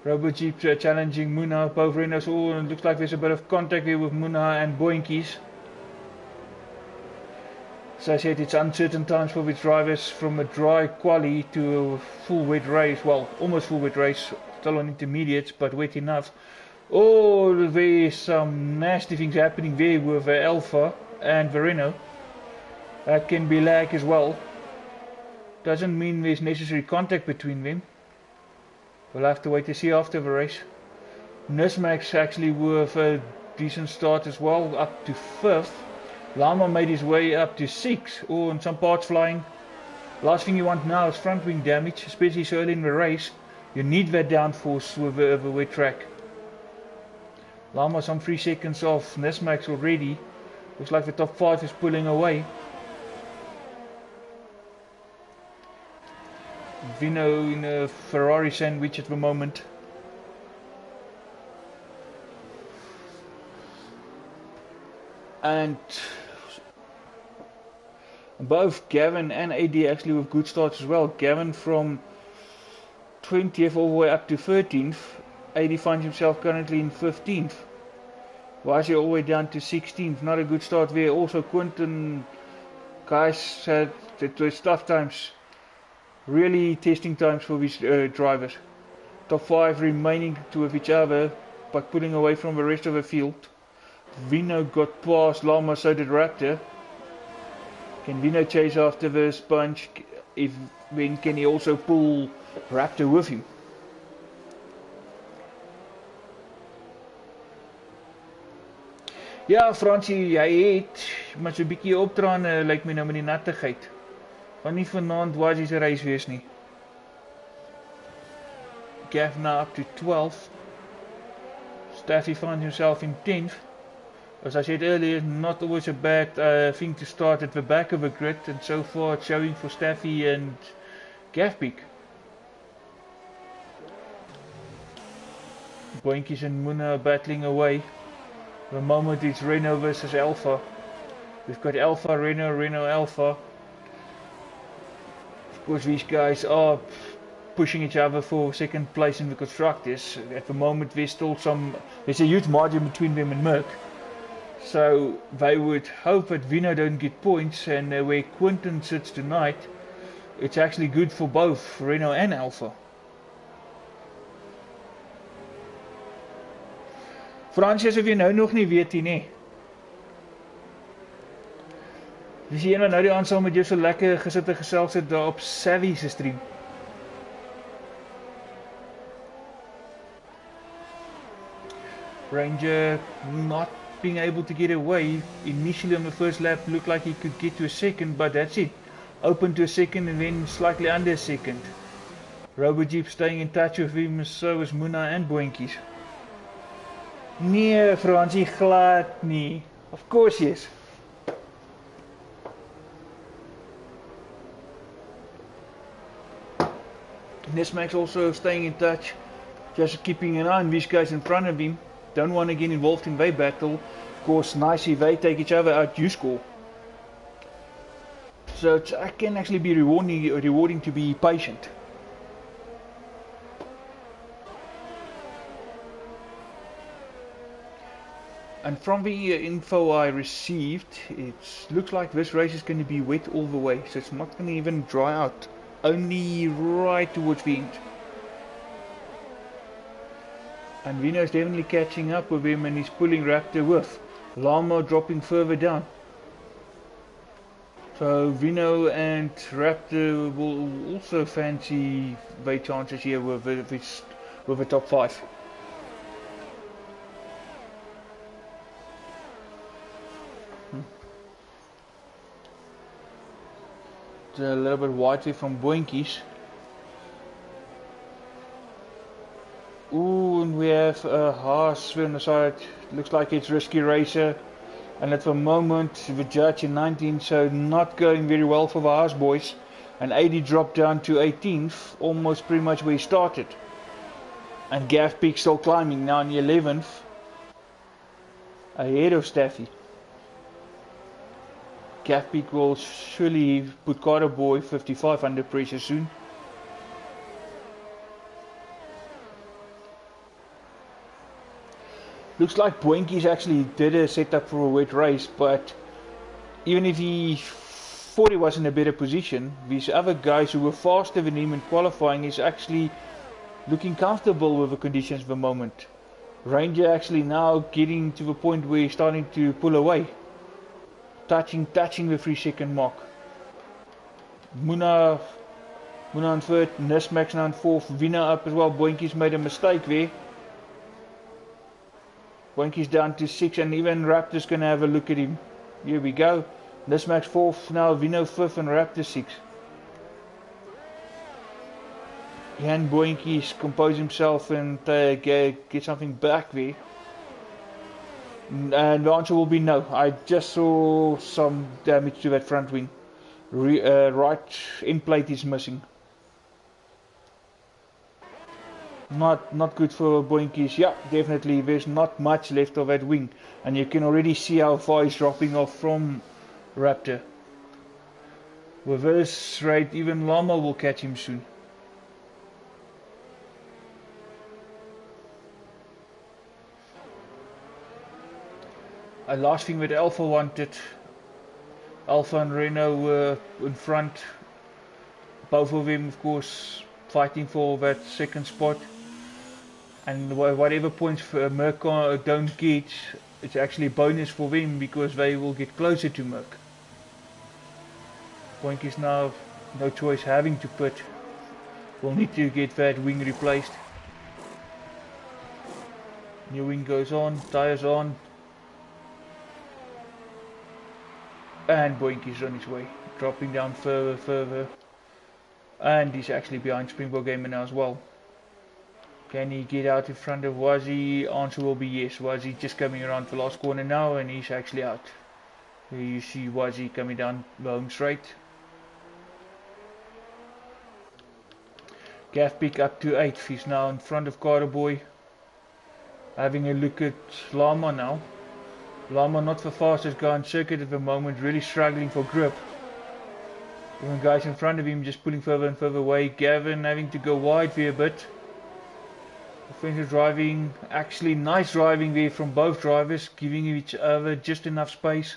Robo Jeep challenging Muna. Both Renaults. Oh, and it looks like there's a bit of contact here with Muna and Boinkies. As I said, it's uncertain times for which drivers, from a dry quali to a full wet race. Well, almost full wet race, still on intermediates, but wet enough. Oh, there's some nasty things happening there with Alpha and Verino. That can be lag as well. Doesn't mean there's necessary contact between them. We'll have to wait to see after the race. Nismax actually with a decent start as well, up to 5th. Lama made his way up to 6th. Oh, and some parts flying. Last thing you want now is front wing damage, especially so early in the race. You need that downforce with a wet track. Lama some 3 seconds off Nismax already. Looks like the top 5 is pulling away. Vino in a Ferrari sandwich at the moment. And both Gavin and AD actually with good starts as well. Gavin from 20th all the way up to 13th. AD finds himself currently in 15th. Wasi all the way down to 16th. Not a good start there. Also Quinton, guys, said it was tough times. Really testing times for these drivers. Top 5 remaining with each other, but pulling away from the rest of the field. Vino got past Lama, so did Raptor. Can Vino chase after the sponge? Then can he also pull Raptor with him? Ja, Fransie, hy het maar so 'n bietjie optrane, lyk my nou met die nattigheid. Gaan nie vanaand Wasie se reis wees nie. Gav now up to 12th. Staffy finds himself in 10th. As I said earlier, not always a bad thing to start at the back of a grid, and so far it's showing for Staffy and Gavbeek. Boinkies and Muna are battling away. The moment it's Renault versus Alpha. We've got Alpha, Renault, Alpha. Of course these guys are pushing each other for second place in the constructors. At the moment there's a huge margin between them and Merck. So they would hope that Vino don't get points, and where Quinton sits tonight, it's actually good for both Renault and Alpha. Francis, of jy nou nog nie weet nie. Dis die een wat nou die aand saam met jou so lekker gesit en gesels het daar op Savvy se stream. Ranger not being able to get away. Initially on the first lap looked like he could get to a second, but that's it. Open to a second and then slightly under a second. Robojeep staying in touch with him, so is Muna and Boinkies. Nee, Fransie, glad nie. Of course yes. Nesmax also staying in touch, just keeping an eye on these guys in front of him. Don't want to get involved in their battle. Of course, nice if they take each other out, you score. So it can actually be rewarding to be patient. And from the info I received, it looks like this race is going to be wet all the way, so it's not going to even dry out, only right towards the end. And Vino is definitely catching up with him and he's pulling Raptor with. Llama dropping further down. So Vino and Raptor will also fancy their chances here with the top 5. It's a little bit wide from Boinkies. Ooh, and we have a Haas on the side. Looks like it's Risky Racer. And at the moment, the judge in 19th, so not going very well for the Haas boys. And 80 dropped down to 18th, almost pretty much where he started. And Gav Peak still climbing, now in the 11th. Ahead of Staffy. Gav Peak will surely put Carter Boy 55 under pressure soon. Looks like Boinkies actually did a setup for a wet race, but even if he thought he was in a better position, these other guys who were faster than him in qualifying is actually looking comfortable with the conditions at the moment. Ranger actually now getting to the point where he's starting to pull away. Touching the 3-second mark. Muna on third, Nismax now on fourth, Vina up as well. Boinkies made a mistake there. Boinkies down to 6 and even Raptor's gonna have a look at him. Here we go. Nismax 4th, now Vino 5th and Raptor 6th. Can Boinkies compose himself and get something back there? And the answer will be no. I just saw some damage to that front wing. Right end plate is missing. Not good for Boinkies. Yeah, definitely there's not much left of that wing. And you can already see how far he's dropping off from Raptor. With this rate, even Llama will catch him soon. Last thing that Alpha wanted. Alpha and Reno were in front. Both of them, of course, fighting for that second spot. And whatever points Merc don't get, it's actually a bonus for them because they will get closer to Merc. Boinkies now no choice, having to pit. We'll need to get that wing replaced. New wing goes on, tires on. And Boinkies on his way, dropping down further. And he's actually behind Springbok Gamer now as well. Can he get out in front of Wazzy? Answer will be yes. Wazzy just coming around the last corner now and he's actually out. Here you see Wazzy coming down the home straight. Gav Peak up to 8th. He's now in front of Carter Boy. Having a look at Llama now. Llama not the fastest guy on circuit at the moment, really struggling for grip. Even guys in front of him just pulling further and further away. Gavin having to go wide there a bit. Offensive driving, actually nice driving there from both drivers, giving each other just enough space.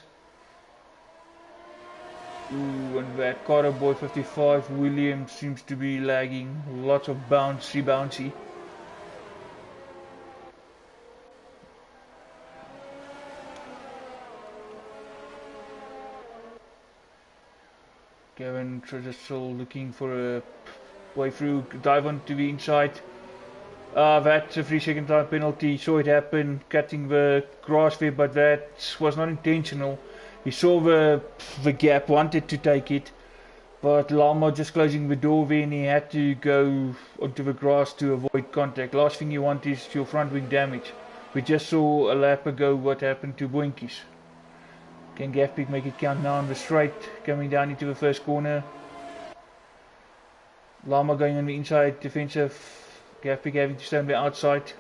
Ooh, and that Carter Boy 55, Williams seems to be lagging. Lots of bouncy. Gavin still looking for a way through, dive onto the inside. That's a 3 second time penalty, saw it happen, cutting the grass there, but that was not intentional. He saw the gap, wanted to take it, but Lama just closing the door there and he had to go onto the grass to avoid contact. Last thing you want is your front wing damage. We just saw a lap ago what happened to Boinkies. Can Gafpik make it count now on the straight, coming down into the first corner. Lama going on the inside, defensive. Gafpik having to stay on the outside.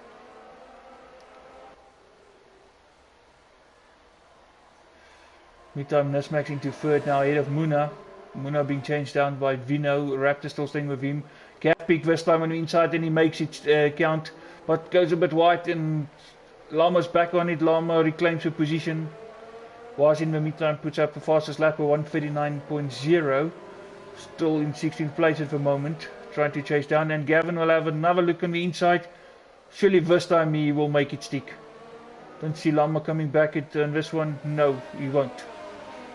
Meantime, Nismax into third now ahead of Muna. Muna being changed down by Vino. Raptor still staying with him. Gafpik this time on the inside and he makes it count, but goes a bit wide and Lama's back on it. Lama reclaims the position. Was in the meantime puts up the fastest lap of 1:39.0. Still in 16th place at the moment, trying to chase down, and Gavin will have another look on the inside. Surely this time he will make it stick. Don't see Lama coming back at this one. No, he won't.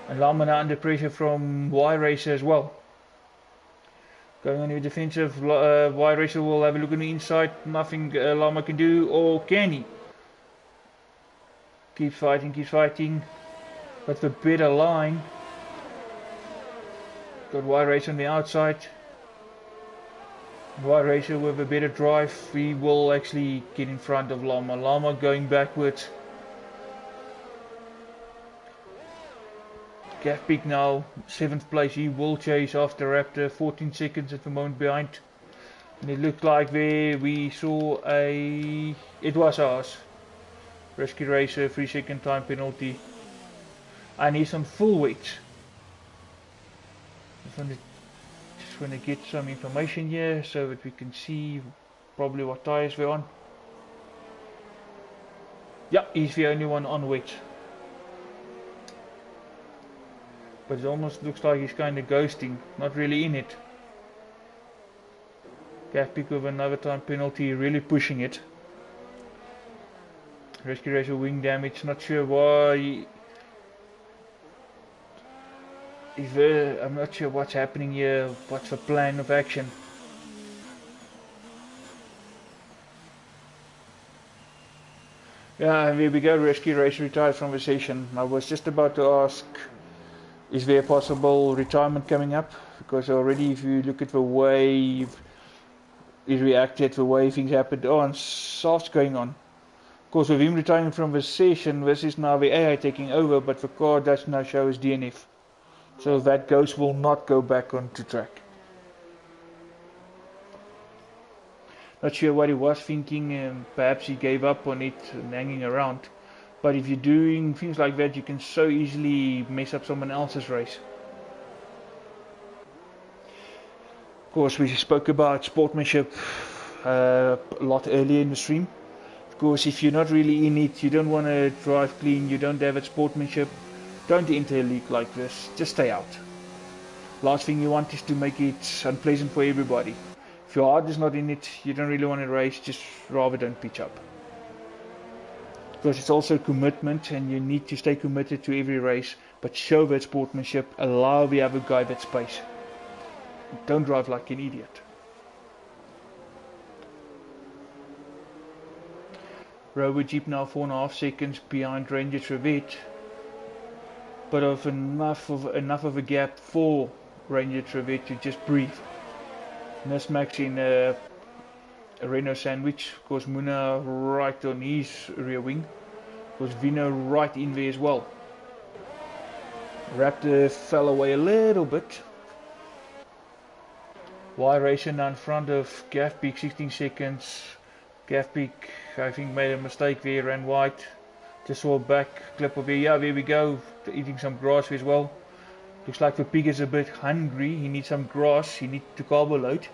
And Lama now under pressure from Y Racer as well. Going on the defensive, Y Racer will have a look on the inside. Nothing Lama can do, or can he? Keeps fighting. But the better line. Got Y Racer on the outside. Y Racer with a better drive. We will actually get in front of Lama. Lama going backwards. Gafpik now 7th place. He will chase after Raptor. 14 seconds at the moment behind. And it looked like there we saw a... It was ours. Rescue Racer 3-second time penalty. I need some full weights. Just want to get some information here so that we can see probably what tires we're on. Yeah, he's the only one on weights. But it almost looks like he's kind of ghosting, not really in it. Gafpik with another time penalty, really pushing it. Rescue Racer wing damage, not sure why. I'm not sure what's happening here, what's the plan of action. Yeah, there we go, Rescue Racer retires from the session. I was just about to ask, is there a possible retirement coming up? Because already if you look at the way he reacted, the way things happened, and soft's going on. Of course, with him retiring from the session, this is now the AI taking over, but the car does now show as DNF. So that ghost will not go back onto track. Not sure what he was thinking, and perhaps he gave up on it and hanging around. But if you're doing things like that, you can so easily mess up someone else's race. Of course, we spoke about sportsmanship a lot earlier in the stream. Of course, if you're not really in it, you don't want to drive clean, you don't have it sportsmanship, don't enter a league like this, just stay out. Last thing you want is to make it unpleasant for everybody. If your heart is not in it, you don't really want to race, just rather don't pitch up. Because it's also commitment and you need to stay committed to every race, but show that sportsmanship, allow the other guy that space. Don't drive like an idiot. Rover Jeep now 4.5 seconds behind Ranger Trevette. But of enough of a gap for Ranger Trevette to just breathe. Nismax in a Renault sandwich. Of course, Muna right on his rear wing. Of course, Vino right in there as well. Raptor fell away a little bit. Y Racer now in front of Gafpik, 16 seconds. Gafpik, I think, made a mistake there, ran wide. Just saw a back clip of here. Yeah, there we go. Eating some grass as well. Looks like the pig is a bit hungry. He needs some grass. He needs to carbo load.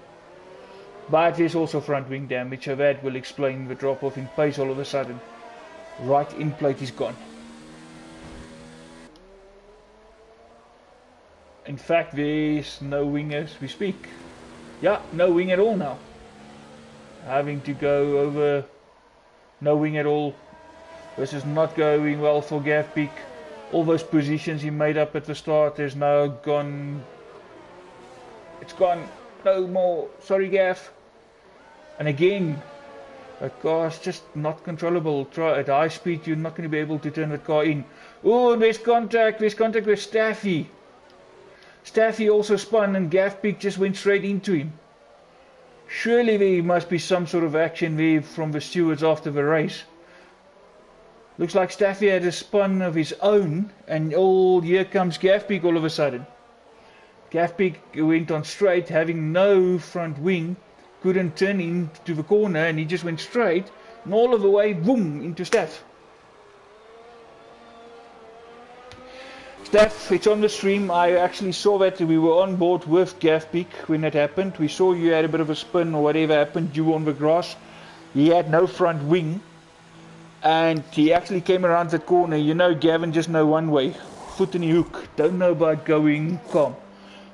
But there's also front wing damage, so that will explain the drop off in pace all of a sudden. Right in plate is gone. In fact, there's no wing as we speak. Yeah, no wing at all now. Having to go over no wing at all. This is not going well for Gafpik. All those positions he made up at the start has now gone It's gone. No more. Sorry, Gaff. And again, that car's just not controllable. Try at high speed, you're not going to be able to turn that car in. Oh, and there's contact with Staffy. Staffy also spun and Gaff Peak just went straight into him. Surely there must be some sort of action there from the stewards after the race. Looks like Staffy had a spun of his own, and here comes Gaff Peak all of a sudden. Gaff Peak went on straight, having no front wing, couldn't turn into the corner, and he just went straight, and all of the way, boom, into Staff. Staff, it's on the stream. I actually saw that we were on board with Gaff Peak when that happened. We saw you had a bit of a spin or whatever happened, you were on the grass. He had no front wing, and he actually came around the corner. You know, Gavin just know one way, foot in the hook, don't know about going calm.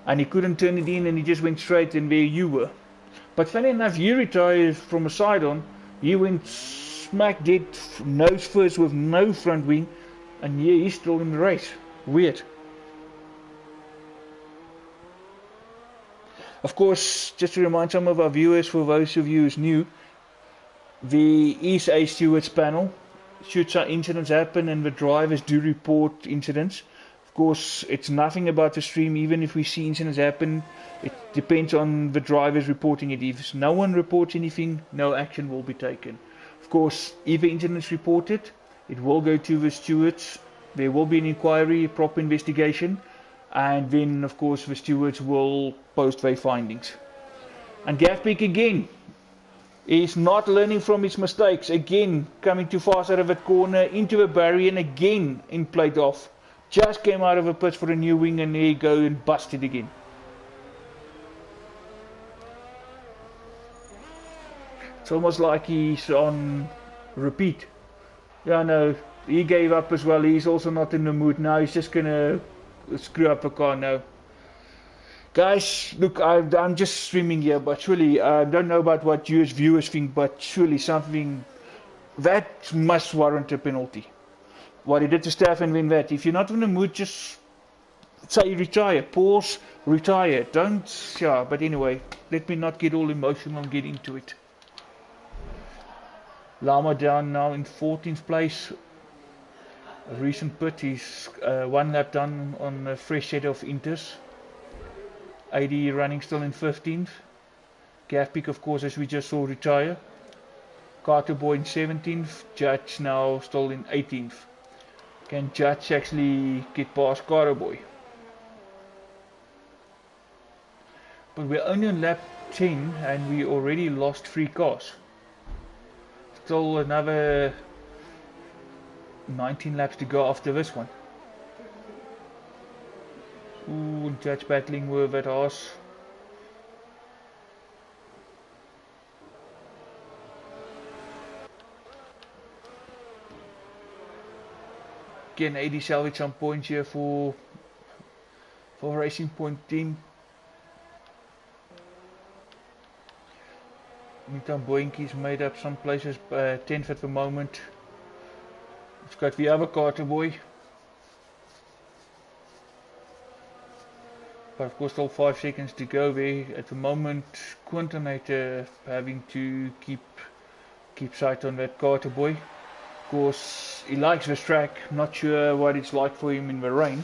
And he couldn't turn it in, and he just went straight in where you were. But funny enough, you retired from a side on. You went smack dead nose first with no front wing, and yeah, he's still in the race. Weird. Of course, just to remind some of our viewers, for those of you who's new, there is a stewards panel. Should some incidents happen and the drivers do report incidents, of course, it's nothing about the stream. Even if we see incidents happen, it depends on the drivers reporting it. If no one reports anything, no action will be taken. Of course, if the incident is reported, it will go to the stewards. There will be an inquiry, proper investigation, and then, of course, the stewards will post their findings. And Gaff Peak again is not learning from his mistakes. Again, coming too fast out of that corner, into a barrier, and again in plate off. Just came out of a pit for a new wing, and there you go, and busted again. It's almost like he's on repeat. Yeah, no, he gave up as well. He's also not in the mood now. He's just gonna screw up a car now. Guys, look, I'm just streaming here, but surely, I don't know about what you as viewers think, but surely something that must warrant a penalty. What he did to Staff and win that. If you're not in the mood, just say retire, pause, retire. Don't, yeah, but anyway, let me not get all emotional and get into it. Lama down now in 14th place. A recent pit, he's one lap done on a fresh set of inters. AD running still in 15th. Gaff Peak, of course, as we just saw, retire. Carter Boy in 17th. Judge now still in 18th. Can Judge actually get past Carter Boy? But we're only on lap 10 and we already lost 3 cars. Still another 19 laps to go after this one. Ooh, Judge battling with that horse. Again, 80 salvage some points here for Racing Point team. Meantime, Boinky's made up some places, 10th at the moment. It's got the other Carter Boy. But of course, still 5 seconds to go there. At the moment, Quintonator having to keep sight on that Carter Boy. Of course, he likes this track. Not sure what it's like for him in the rain.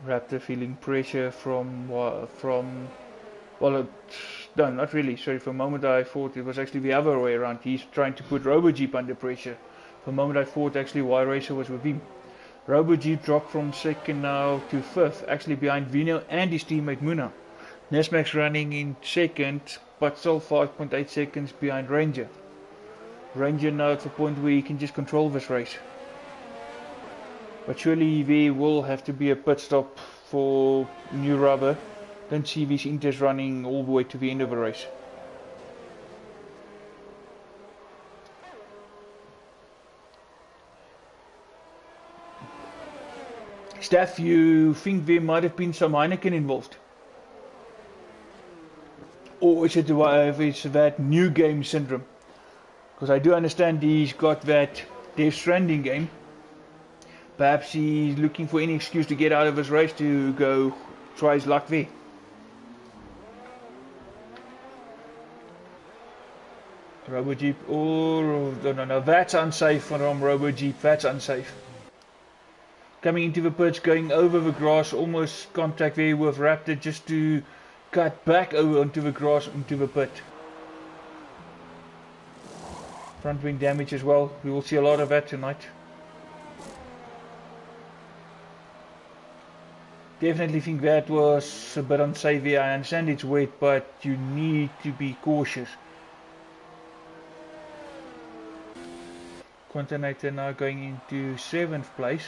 Raptor feeling pressure from well, no, not really. Sorry, for a moment I thought it was actually the other way around. He's trying to put RoboJeep under pressure. For a moment I thought actually Y-Racer was with him. RoboJeep dropped from 2nd now to 5th, actually behind Vino and his teammate Muna. Nesmax running in 2nd, but still 5.8 seconds behind Ranger. Ranger now at the point where he can just control this race. But surely there will have to be a pit stop for new rubber. Don't see these inters running all the way to the end of the race. Staff, you think there might have been some Heineken involved? Or is it that new game syndrome? Because I do understand he's got that Death Stranding game. Perhaps he's looking for any excuse to get out of his race to go try his luck there. Robo Jeep, oh no, that's unsafe from Robo Jeep, that's unsafe. Coming into the pitch, going over the grass, almost contact there with Raptor just to cut back over onto the grass, into the pit. Front wing damage as well, we will see a lot of that tonight. Definitely think that was a bit unsafe there. I understand it's wet, but you need to be cautious. Continental now going into 7th place.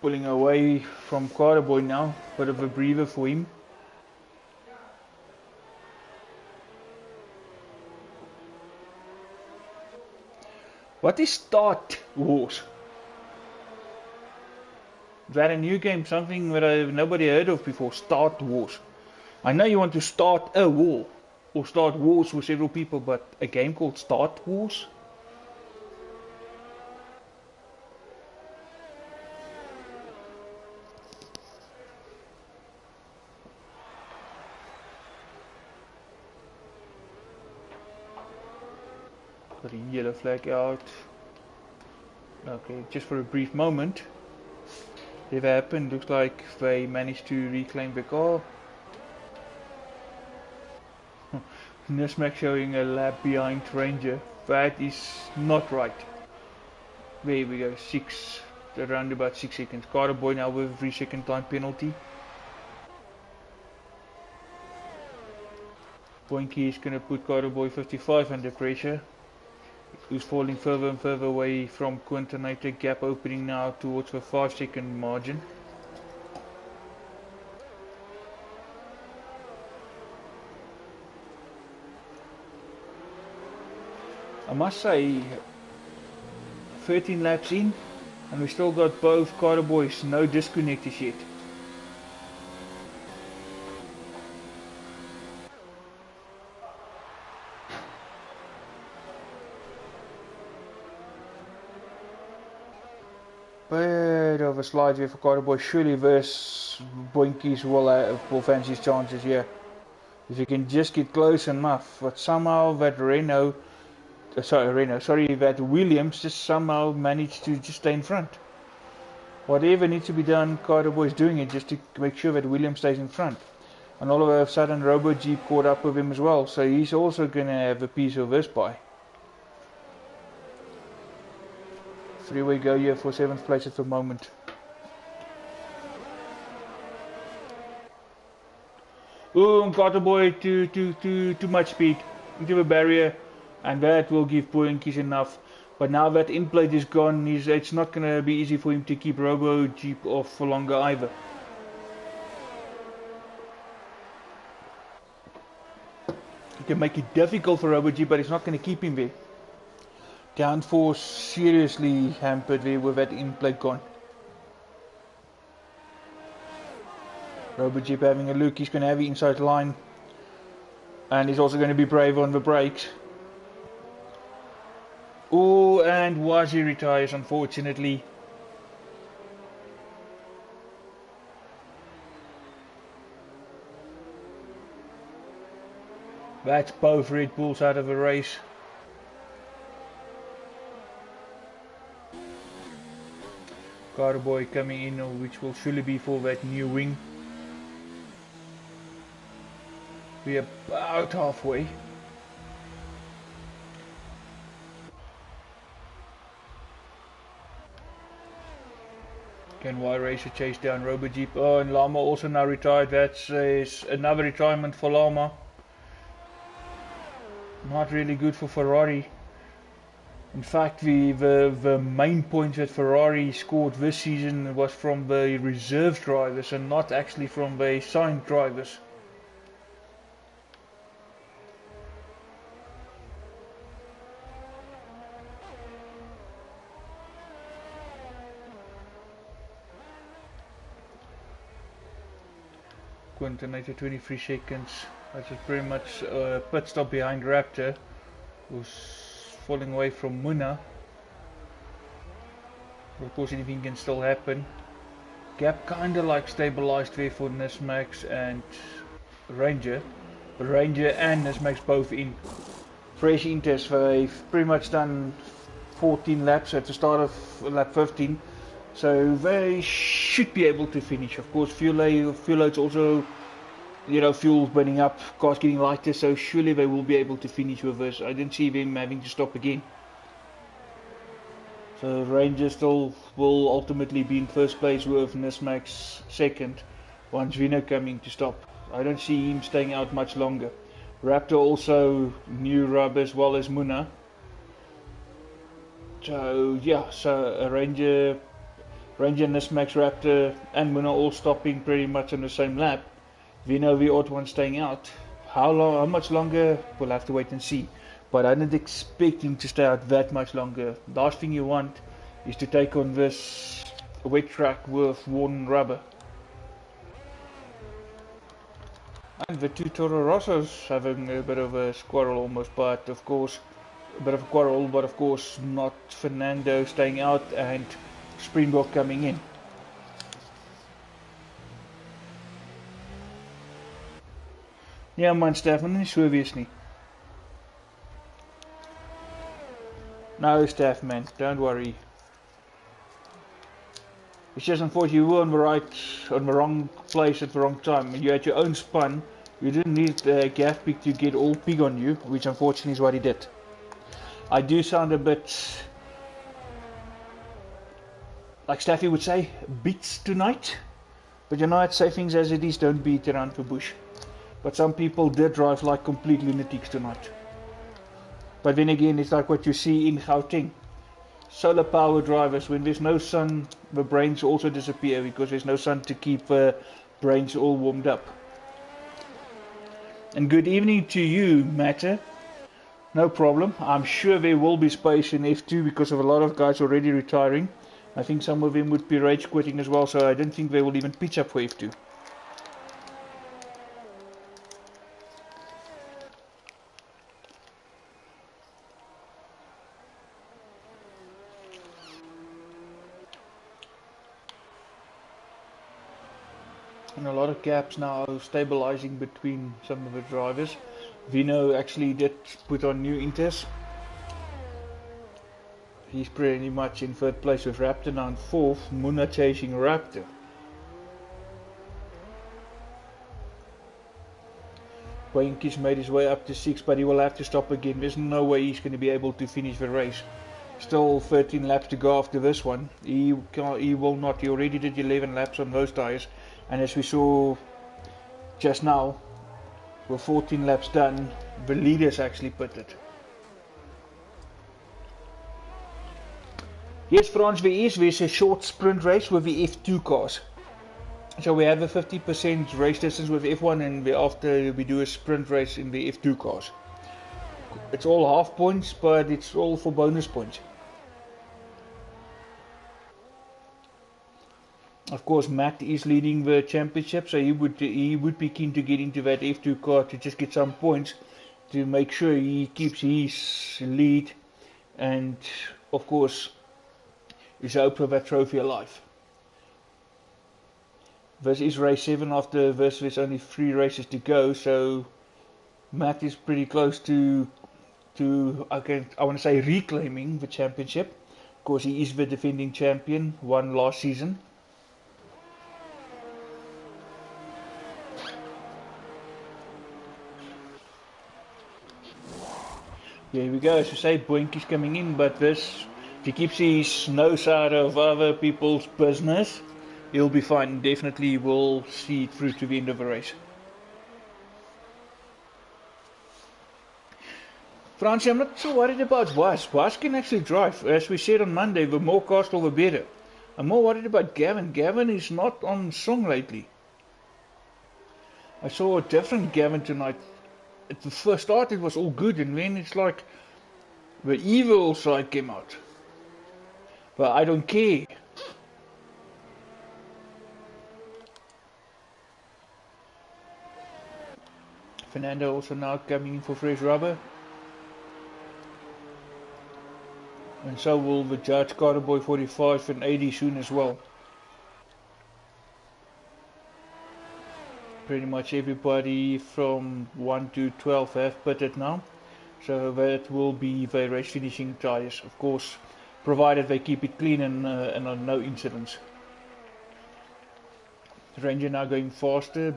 Pulling away from Carterboy now, bit of a breather for him. What is Start Wars? Is that a new game? Something that I've nobody heard of before. Start Wars. I know you want to start a war or start wars with several people, but a game called Start Wars? Got a yellow flag out. Okay, just for a brief moment. It happened. Looks like they managed to reclaim the car. Nismac showing a lap behind Ranger. That is not right. There we go. Around about 6 seconds. Carterboy now with a 3-second time penalty. Boinky is going to put Carterboy 55 under pressure. Who's falling further and further away from Quintanator. Gap opening now towards the 5-second margin. I must say, 13 laps in, and we still got both Carterboys, no disconnectors yet. Bit of a slide here for Carterboy. Surely this Boinkies will fancy his chances here. If you can just get close enough, but somehow that that Williams just somehow managed to just stay in front. Whatever needs to be done, Carterboy is doing it just to make sure that Williams stays in front. And all of a sudden Robo Jeep caught up with him as well, so he's also going to have a piece of this pie. Three-way go here for 7th place at the moment. Ooh, Carterboy too much speed into the barrier. And that will give Boinkies enough. But now that in plate is gone, it's not going to be easy for him to keep Robo Jeep off for longer either. He can make it difficult for Robo Jeep, but it's not going to keep him there. Downforce seriously hampered there with that in plate gone. Robo Jeep having a look, he's going to have the inside line. And he's also going to be brave on the brakes. Oh, and Wazi retires, unfortunately. That's both Red Bulls out of the race. Carterboy coming in, which will surely be for that new wing. We're about halfway. Can Y Racer chase down Robo Jeep? Oh, and Lama also now retired. That's another retirement for Lama. Not really good for Ferrari. In fact, the main points that Ferrari scored this season was from the reserve drivers and not actually from the signed drivers. Quintanator 23 seconds. That's pretty much a pit stop behind Raptor. who's falling away from Muna. Of course, anything can still happen. Gap kinda like stabilized there for Nismax and Ranger. But Ranger and Nismax both in fresh inters. They've pretty much done 14 laps at the start of lap 15. So they should be able to finish. Of course, fuel load's also, fuel's burning up, cars getting lighter, so surely they will be able to finish with this. I didn't see them having to stop again. So Ranger still will ultimately be in first place with Nismax second, once Vino coming to stop. I don't see him staying out much longer. Raptor also new rub as well as Muna. So yeah, so Ranger, Nismax, Raptor and Muna all stopping pretty much on the same lap. Vino the odd one staying out. How much longer? We'll have to wait and see. But I didn't expect him to stay out that much longer. Last thing you want is to take on this wet track with worn rubber. And the two Toro Rossos having a bit of a quarrel almost, but of course not Fernando staying out and Springbok coming in. Ja man, Stefan, nie so wees nie. No, Steph, man, don't worry. It's just unfortunate you were on the wrong place at the wrong time. You had your own spun. You didn't need Gaff Pig to get all pig on you, which unfortunately is what he did. I do sound a bit, like Staffy would say, beats tonight. But I'd say things as it is, don't beat around the bush. But some people did drive like complete lunatics tonight. But then again, it's like what you see in Gauteng. Solar power drivers, when there's no sun, the brains also disappear because there's no sun to keep the brains all warmed up. And good evening to you, Matter. No problem. I'm sure there will be space in F2 because of a lot of guys already retiring. I think some of them would be rage quitting as well, so I don't think they will even pitch up for F2. And a lot of gaps now stabilizing between some of the drivers. Vino actually did put on new inters. He's pretty much in third place with Raptor now in fourth. Muna chasing Raptor. Boinki's made his way up to 6, but he will have to stop again. There's no way he's going to be able to finish the race. Still 13 laps to go after this one. He will not. He already did 11 laps on those tyres. And as we saw just now, with 14 laps done, the leaders actually pitted. Yes, Frans, there's a short sprint race with the F2 cars. So we have a 50% race distance with F1 and after we do a sprint race in the F2 cars. It's all half points, but it's all for bonus points. Of course, Matt is leading the championship, so he would be keen to get into that F2 car to just get some points to make sure he keeps his lead, and of course, is hope for that trophy alive. This is race 7. After this, there's only 3 races to go, so Matt is pretty close to I want to say reclaiming the championship. Of course, he is the defending champion, won last season. Here we go, as you say, Boinky's coming in, but this, if he keeps his nose out of other people's business, he'll be fine. Definitely will see it through to the end of the race. Francie, I'm not so worried about Was. Was can actually drive. As we said on Monday, the more cars, the better. I'm more worried about Gavin. Gavin is not on song lately. I saw a different Gavin tonight. At the first start it was all good, and then it's like the evil side came out. But I don't care. Fernando also now coming in for fresh rubber. and so will the judge Carterboy 45 and 80 soon as well. Pretty much everybody from 1 to 12 have pitted now, so that will be the race finishing tyres, of course, provided they keep it clean and no incidents. The Ranger now going faster,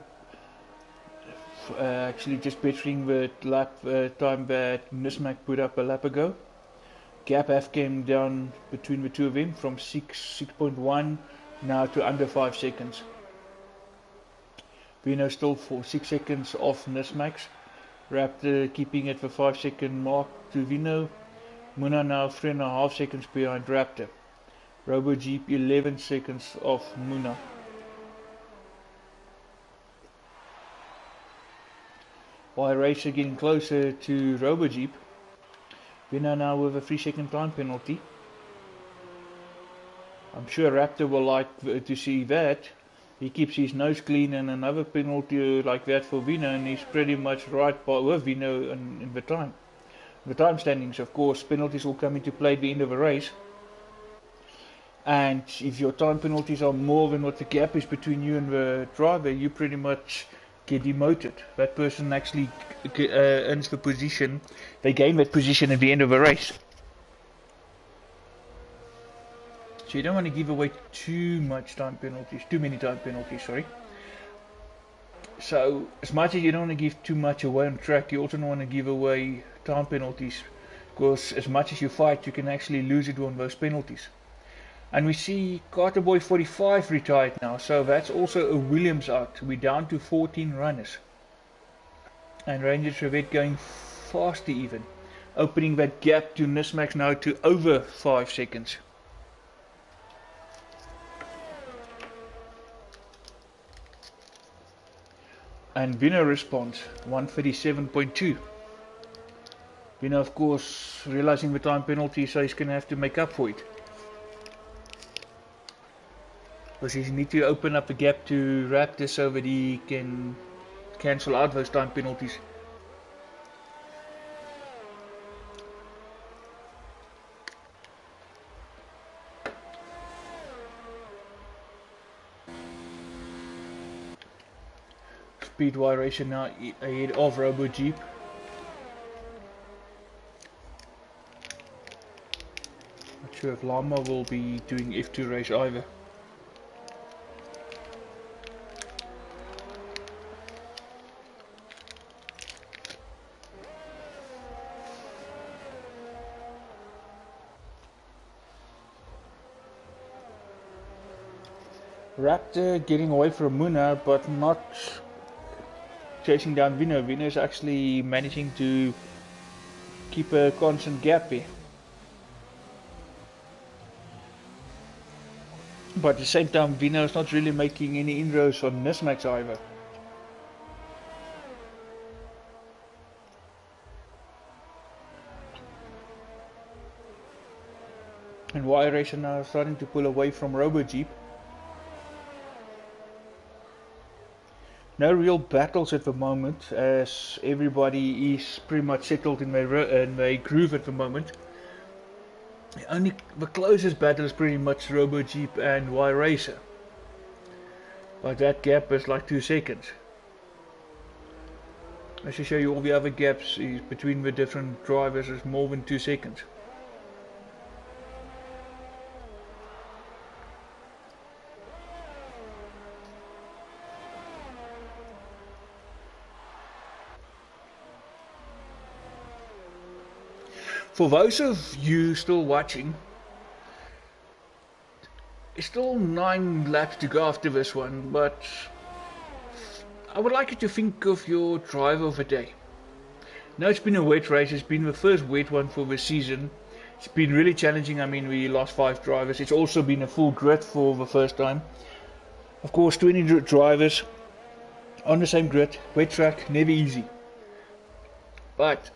actually just bettering the lap time that Nismac put up a lap ago. Gap have came down between the two of them from 6.1 now to under 5 seconds. Vino still for 6 seconds off Nismax. Raptor keeping it for 5 second mark to Vino. Muna now 3.5 seconds behind Raptor. Robo Jeep 11 seconds off Muna. While Racer getting closer to Robo Jeep. Vino now with a 3 second time penalty. I'm sure Raptor will like to see that. He keeps his nose clean, and another penalty like that for Vino, and he's pretty much right with Vino in the time. The time standings, of course, penalties will come into play at the end of a race. And if your time penalties are more than what the gap is between you and the driver, you pretty much get demoted. That person actually earns the position. They gain that position at the end of a race. So you don't want to give away too many time penalties, sorry. So as much as you don't want to give too much away on track, you also don't want to give away time penalties, because as much as you fight, you can actually lose it on those penalties. And we see Carterboy 45 retired now, so that's also a Williams out. We're down to 14 runners. And Ranger Trevette going faster even, opening that gap to Nismax now to over 5 seconds. And Vino responds 137.2. Vino, of course, realizing the time penalty, so he's going to have to make up for it. Because he needs to open up the gap to Raptor so that he can cancel out those time penalties. Speedway Racer now ahead of Robo Jeep. Not sure if Llama will be doing F2 race either. Raptor getting away from Muna, but not chasing down Vino. Vino is actually managing to keep a constant gap here. But at the same time, Vino is not really making any inroads on Nismax either. And Y Racer now starting to pull away from Robo Jeep. No real battles at the moment, as everybody is pretty much settled in their groove at the moment. The closest battle is pretty much Robo Jeep and Y Racer, but that gap is like 2 seconds. I should show you all the other gaps between the different drivers is more than 2 seconds. For those of you still watching, it's still 9 laps to go after this one, but I would like you to think of your drive of the day. Now it's been a wet race, it's been the first wet one for the season. It's been really challenging. I mean, we lost 5 drivers. It's also been a full grid for the first time. Of course, 20 drivers on the same grid, wet track, never easy. But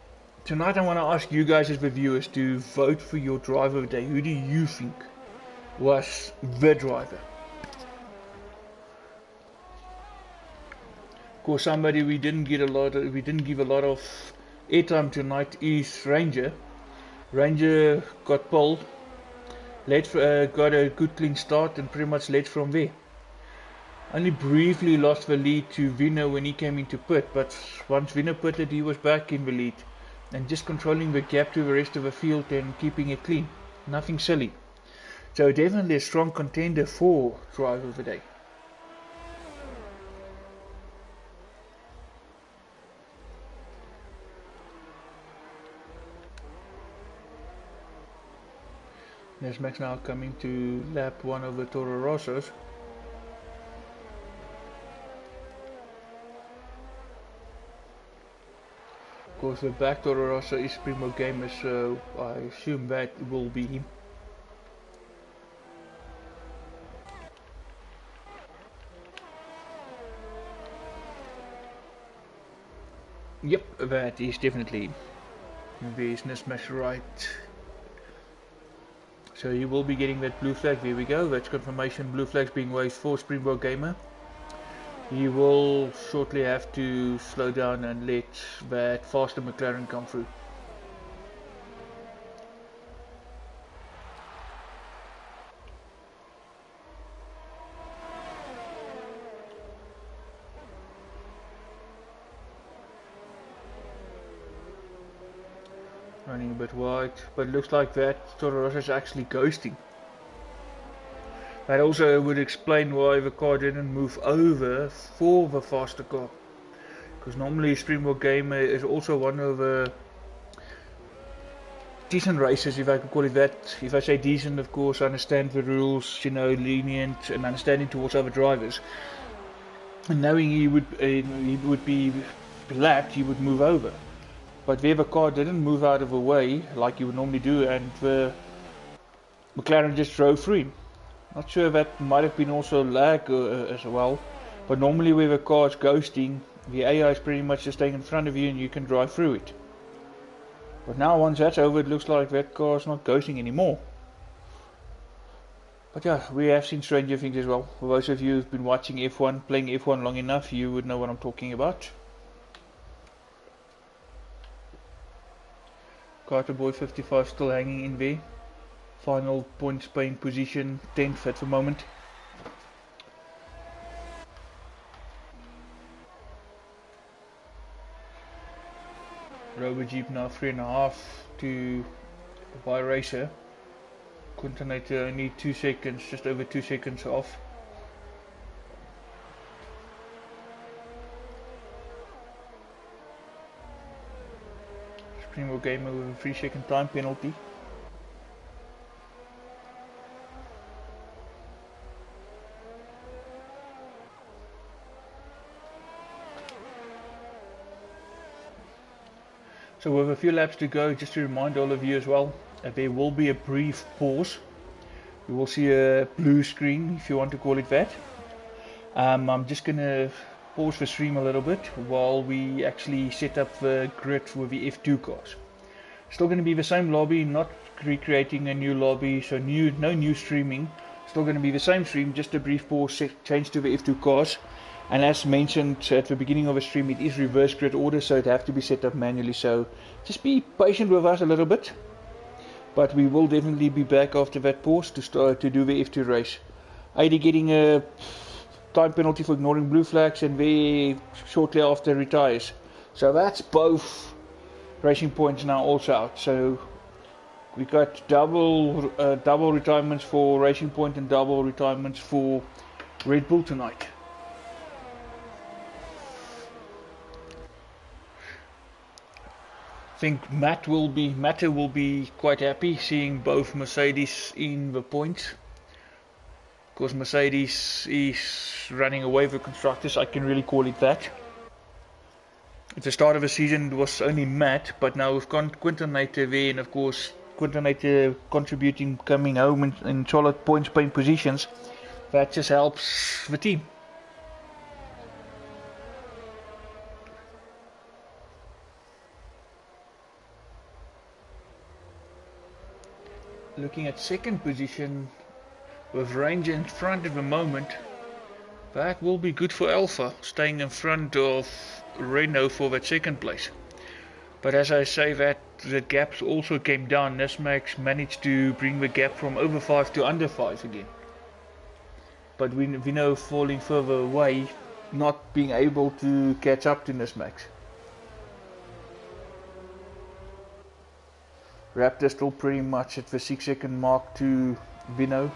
tonight I want to ask you guys as the viewers to vote for your driver of the day. Who do you think was the driver? Of course, somebody we didn't give a lot of airtime tonight is Ranger. Ranger got pole, got a good clean start and pretty much led from there. Only briefly lost the lead to Vino when he came into pit, but once Vino pitted he was back in the lead and just controlling the gap to the rest of the field and keeping it clean. Nothing silly. So definitely a strong contender for driver of the day. There's Max now coming to lap one of the Toro Rossos. Of course the back Toro Rosso is Primo Gamer, so I assume that will be him. Yep, that is definitely him. There's Nesmash right. So you will be getting that blue flag. There we go. That's confirmation. Blue flags being waved for Springbok Gamer. You will shortly have to slow down and let that faster McLaren come through. Running a bit wide, but it looks like that Toro Rosso is actually ghosting. That also would explain why the car didn't move over for the faster car. Because normally Springbok Gamer is also one of the decent racers, if I could call it that. If I say decent, of course, I understand the rules, you know, lenient and understanding towards other drivers. And knowing he would be lapped, he would move over. But where the car didn't move out of the way like you would normally do, and the McLaren just drove through him. Not sure, that might have been also lag as well. But normally where the car is ghosting, the AI is pretty much just staying in front of you and you can drive through it. But now once that's over, it looks like that car is not ghosting anymore. But yeah, we have seen stranger things as well. For those of you who've been watching F1, playing F1 long enough, you would know what I'm talking about. Carter Boy 55 still hanging in there. Final point Spain position 10th at the moment. Rover Jeep now 3.5 to Y Racer. Continental only 2 seconds, just over 2 seconds off. Springbok Gamer with a 3-second time penalty. So with a few laps to go, just to remind all of you as well, there will be a brief pause. You will see a blue screen, if you want to call it that. I'm just going to pause the stream a little bit while we actually set up the grid with the F2 cars. Still going to be the same lobby, not recreating a new lobby, so no new streaming. Still going to be the same stream, just a brief pause, change to the F2 cars. And as mentioned at the beginning of the stream, it is reverse grid order, so it have to be set up manually. So just be patient with us a little bit. But we will definitely be back after that pause to start to do the F2 race. AD getting a time penalty for ignoring blue flags, and very shortly after retires. So that's both racing points now also out. So we got double retirements for Racing Point and double retirements for Red Bull tonight. I think Matt will be quite happy seeing both Mercedes in the points. Because Mercedes is running away with constructors, I can really call it that. At the start of the season it was only Matt, but now with Quinton Nater there, and of course Quinton Nater contributing, coming home in solid points paying positions, that just helps the team. Looking at second position with Ranger in front at the moment, that will be good for Alpha, staying in front of Renault for that second place. But as I say that, the gaps also came down. Nesmax managed to bring the gap from over 5 to under 5 again. But we know falling further away, not being able to catch up to Nesmax. Raptor still pretty much at the 6-second mark to Vino.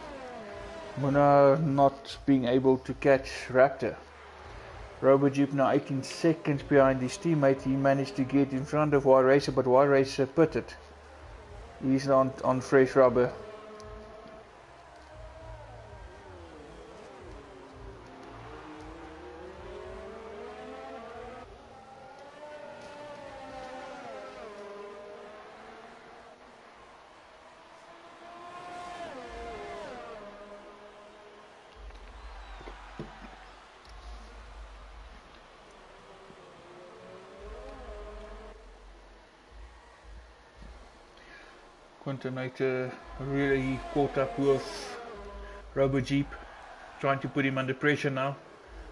Muna not being able to catch Raptor. RoboJeep now 18 seconds behind his teammate. He managed to get in front of Y Racer, but Y Racer pitted. He's on fresh rubber. Quintonator really caught up with RoboJeep, trying to put him under pressure now.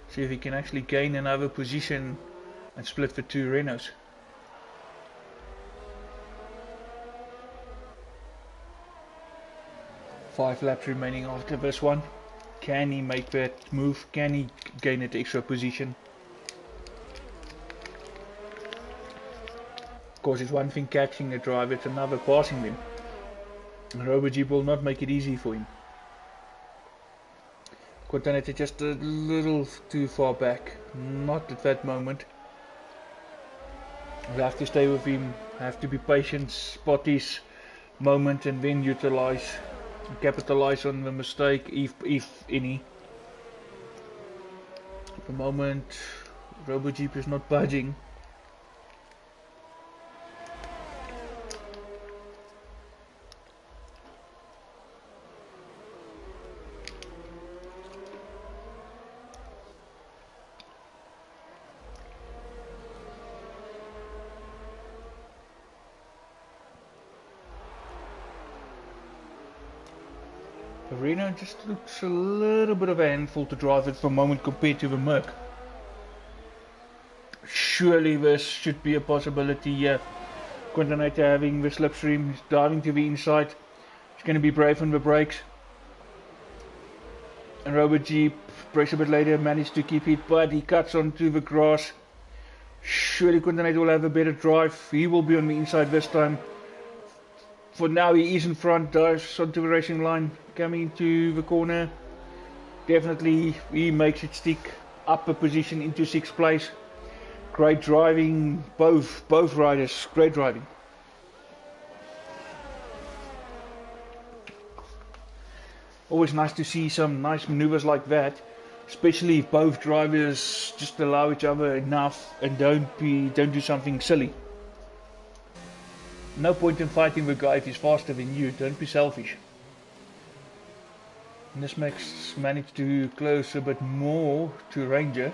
See if he can actually gain another position and split the two Renaults. Five laps remaining after this one. Can he make that move? Can he gain that extra position? Of course, it's one thing catching a driver, it's another passing them. RoboJeep will not make it easy for him. Quintonator just a little too far back. Not at that moment. We have to stay with him, have to be patient, spot his moment and then capitalize on the mistake if any. At the moment, RoboJeep is not budging. The Renault just looks a little bit of a handful to drive at the moment compared to the Merc. Surely this should be a possibility here. Quintonator having the slipstream, he's diving to the inside. He's going to be brave on the brakes. And RoboJeep, brakes a bit later, managed to keep it, but he cuts onto the grass. Surely Quintonator will have a better drive. He will be on the inside this time. For now he is in front, dives onto the racing line, coming into the corner. Definitely he makes it stick, up a position into 6th place. Great driving, both riders, great driving. Always nice to see some nice maneuvers like that, especially if both drivers just allow each other enough and don't do something silly. No point in fighting the guy if he's faster than you, don't be selfish. Nesmax managed to close a bit more to Ranger.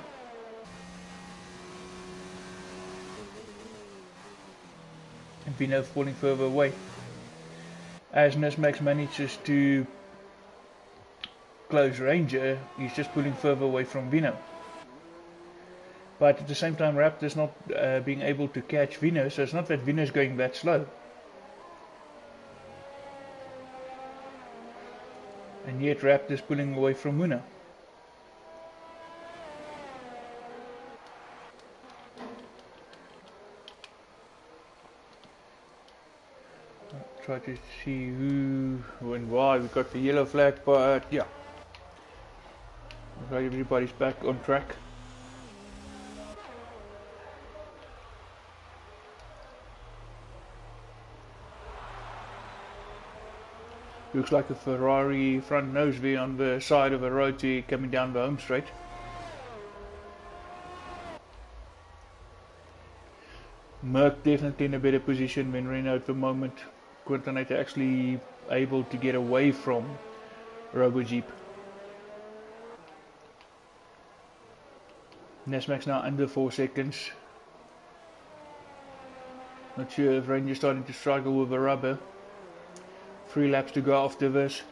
And Vino falling further away. As Nesmax manages to close Ranger, he's just pulling further away from Vino. But at the same time Raptor's not being able to catch Vino, so it's not that Vino's going that slow. And yet Raptor's pulling away from Muna. I'll try to see who and why we got the yellow flag, but yeah. Everybody's back on track. Looks like a Ferrari front nose wheel on the side of a road coming down the home straight. Merc definitely in a better position than Renault at the moment. Quintonator actually able to get away from RoboJeep. Nesmax now under 4 seconds. Not sure if Ranger's starting to struggle with the rubber. 3 laps to go after this.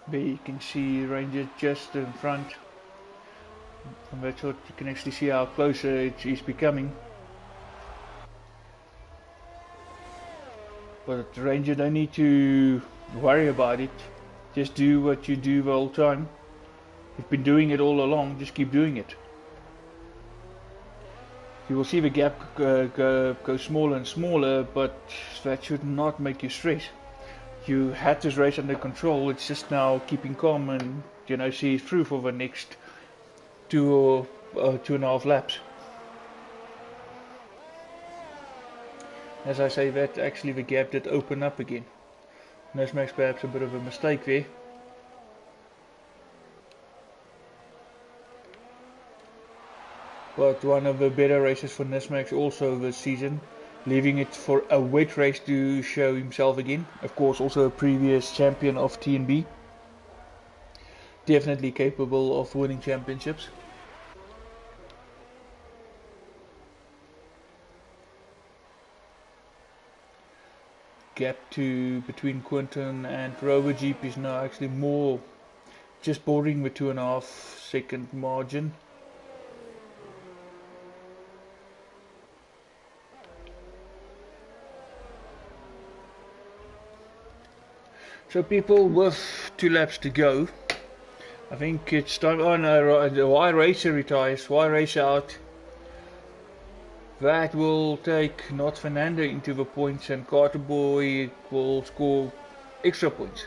There you can see Ranger just in front. From that shot you can actually see how closer it is becoming. But the Ranger don't need to worry about it. Just do what you do the whole time. You've been doing it all along, just keep doing it. You will see the gap go smaller and smaller, but that should not make you stress. You had this race under control, it's just now keeping calm and see it through for the next 2.5 laps. As I say that, actually the gap did open up again. Nesmax perhaps a bit of a mistake there. But one of the better races for Nesmax also this season, leaving it for a wet race to show himself again. Of course also a previous champion of TnB. Definitely capable of winning championships. Gap between Quinton and Rover Jeep is now actually more, just bordering the 2.5 second margin. So people, with 2 laps to go, I think it's time. Oh no, the Y Racer retires, Y Racer out. That will take not Fernando into the points, and Carter Boy will score extra points.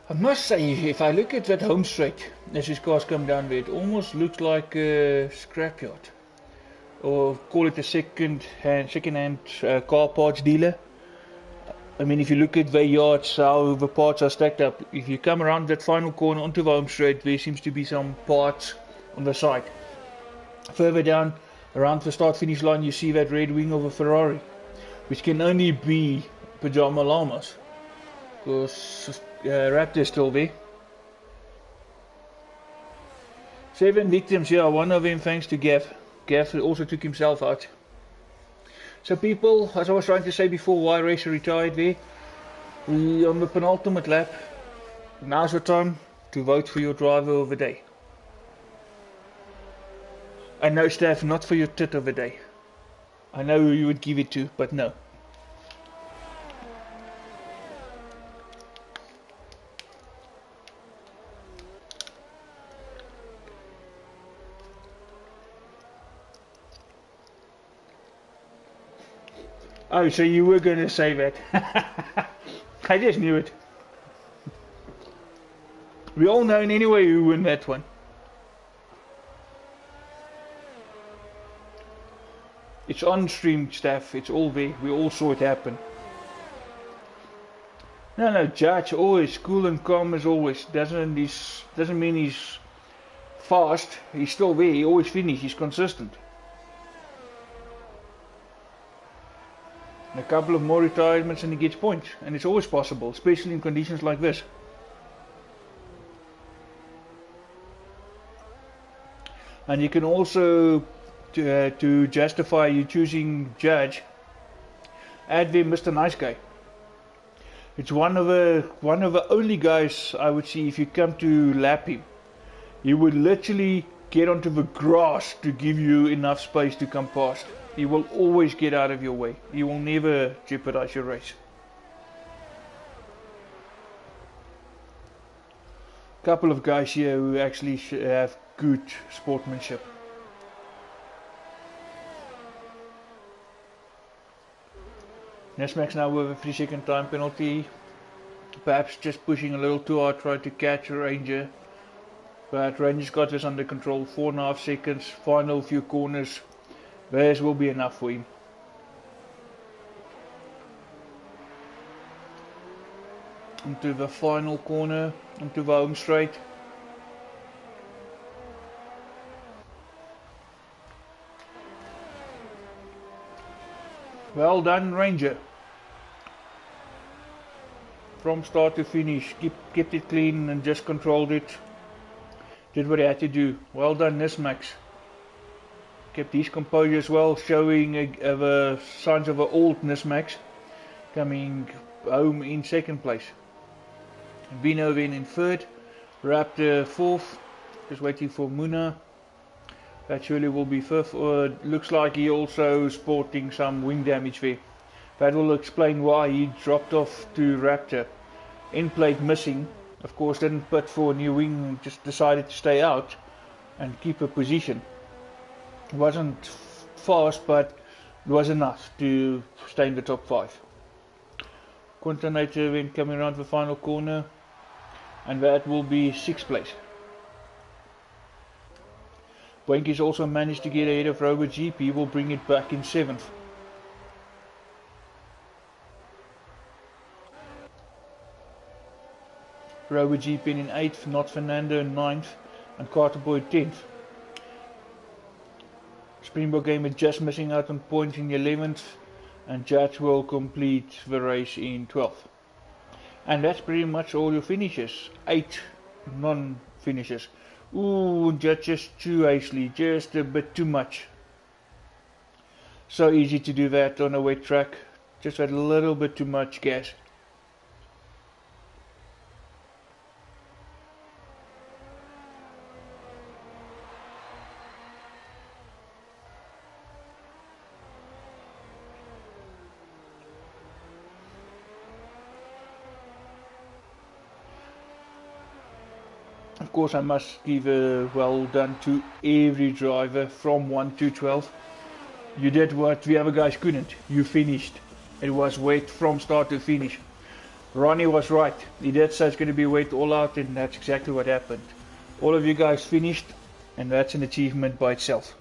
I must say, if I look at that home straight as his cars come down there, it almost looks like a scrapyard, or call it a second-hand car parts dealer. I mean, if you look at the yards, how the parts are stacked up, if you come around that final corner onto the home straight, there seems to be some parts on the side. Further down, around the start-finish line, you see that red wing of a Ferrari, which can only be Pajama Llamas, because Raptor's still there. 7 victims, yeah, one of them thanks to Gav. Gav also took himself out. So people, as I was trying to say before, Y Racer retired there. We on the penultimate lap. Now's the time to vote for your driver of the day. And no, Steph, not for your tit of the day. I know who you would give it to, but no. Oh, so you were going to say that. I just knew it. We all know anyway who won that one. It's on stream, Staff. It's all there. We all saw it happen. No, Judge always cool and calm as always. Doesn't mean he's fast. He's still there. He always finishes. He's consistent. And a couple of more retirements and he gets points. And it's always possible, especially in conditions like this. And you can also, to justify you choosing Judge, add there Mr. Nice Guy. It's one of the only guys I would see if you come to lap him. He would literally get onto the grass to give you enough space to come past. He will always get out of your way. He will never jeopardize your race. Couple of guys here who actually have good sportsmanship. Nesmax now with a 3-second time penalty. Perhaps just pushing a little too hard, trying to catch a Ranger. But Ranger's got this under control. 4.5 seconds, final few corners. Theirs will be enough for him. Into the final corner, into the home straight. Well done, Ranger. from start to finish. Kept it clean and just controlled it. Did what he had to do. Well done, Nismax. Kept his composure as well, showing signs of an old Nismax coming home in second place. Vino then in third. Raptor fourth. Just waiting for Muna. That surely will be fifth. Looks like he also sporting some wing damage there. That will explain why he dropped off to Raptor. End plate missing. Of course, didn't put for a new wing, just decided to stay out and keep a position. It wasn't fast, but it was enough to stay in the top 5. Quintonator then coming around the final corner, and that will be 6th place. Boenkies also managed to get ahead of Robert Jeep. He will bring it back in 7th. Robert Jeep in 8th, Not Fernando in 9th, and Carter Boy 10th. Springbok Gamer just missing out on points in 11th, and Judge will complete the race in 12th. And that's pretty much all your finishes. 8 non-finishes. Ooh, just too hastily, just a bit too much. So easy to do that on a wet track. Just had a little bit too much gas. Of course, I must give a well done to every driver from 1 to 12. You did what the other guys couldn't. You finished. It was wet from start to finish. Ronnie was right. He did say it's going to be wet all out, and that's exactly what happened. All of you guys finished, and that's an achievement by itself.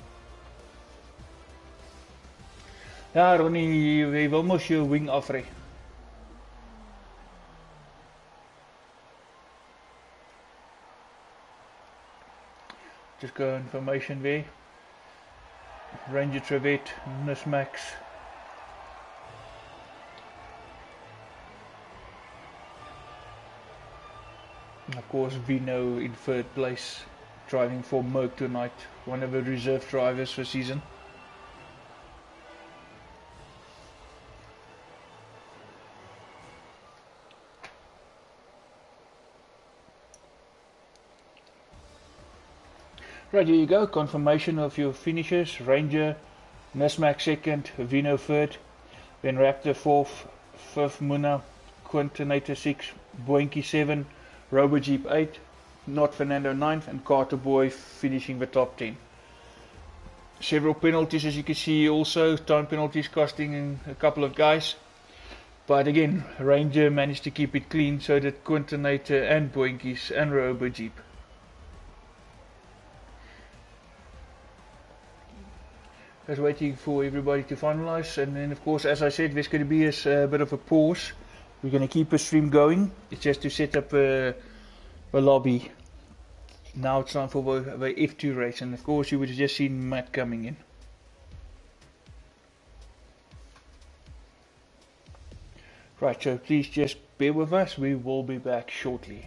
Ja, Ronnie, jy wil mos jou wing afry. Just go information there. Ranger Trevette, Nismax. Of course, Vino in 3rd place, driving for Merck tonight, one of the reserve drivers for season. Right, here you go, confirmation of your finishes. Ranger, Nismax 2nd, Vino 3rd, then Raptor 4th, 5th Muna, Quintonator 6th, Boenkie 7, Robo Jeep 8, Not Fernando 9th, and Carter Boy finishing the top 10. Several penalties, as you can see, also time penalties costing a couple of guys. But again, Ranger managed to keep it clean, so that Quintonator and Boenkies and Robo Jeep. Just waiting for everybody to finalize, and then of course, as I said, there's going to be a bit of a pause. We're going to keep the stream going. It's just to set up a lobby. Now it's time for the F2 race, and of course you would have just seen Matt coming in. Right, so please just bear with us, we will be back shortly.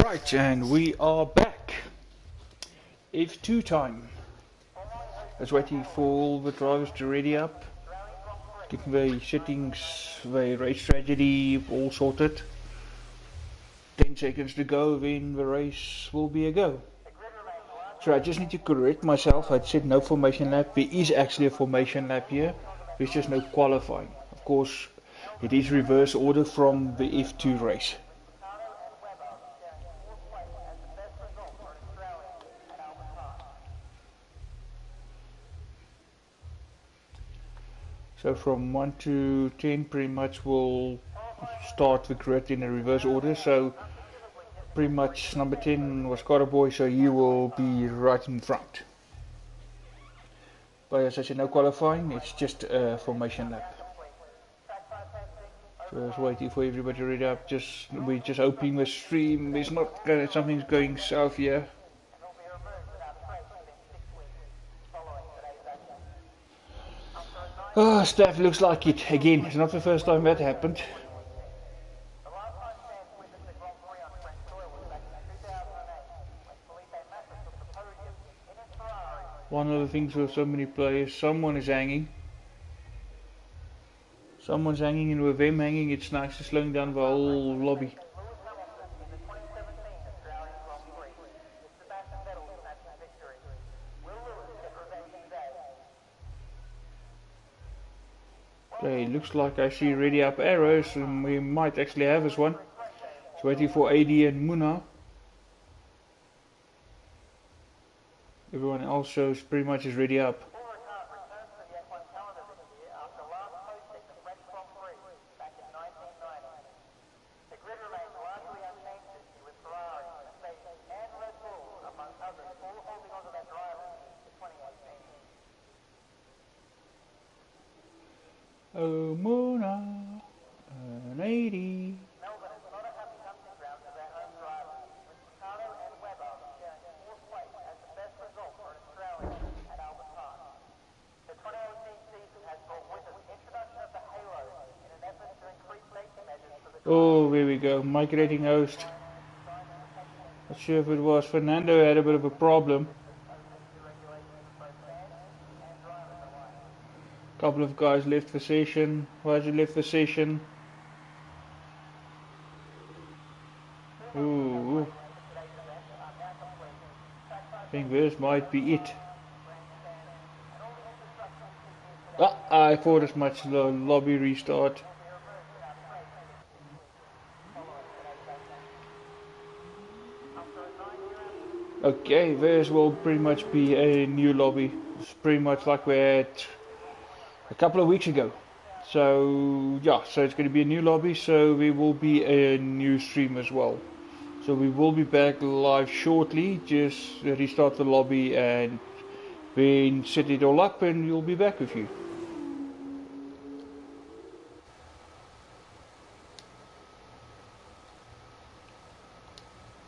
Right, and we are back. F2 time. Just waiting for all the drivers to ready up. Getting the settings, the race strategy all sorted. 10 seconds to go, then the race will be a go. So I just need to correct myself. I said no formation lap. There is actually a formation lap here. There's just no qualifying. Of course, it is reverse order from the F2 race. So from 1 to 10 pretty much we'll start the grid in a reverse order. So pretty much number 10 was Boy, so you will be right in front. But as I said, no qualifying, it's just a formation lap. So just waiting for everybody to read up. We're just hoping the stream is not something's going south here. Oh, staff looks like it again. It's not the first time that happened. One of the things with so many players, someone is hanging. Someone's hanging, and with them hanging, it's nice to slowing down the whole lobby. Okay, looks like I see ready up arrows, and we might actually have us one. Just waiting for AD and Muna. Everyone else shows pretty much is ready up. Oh, Mona, an 80. Oh, there we go, migrating host. Not sure if it was Fernando had a bit of a problem. Couple of guys left the session. Why did you left the session? Ooh. I think this might be it. I thought as much. The lobby restart. Okay, this will pretty much be a new lobby. It's pretty much like we had a couple of weeks ago. So yeah, so it's going to be a new lobby, so there will be a new stream as well. So we will be back live shortly. Just restart the lobby and then set it all up, and we'll be back with you.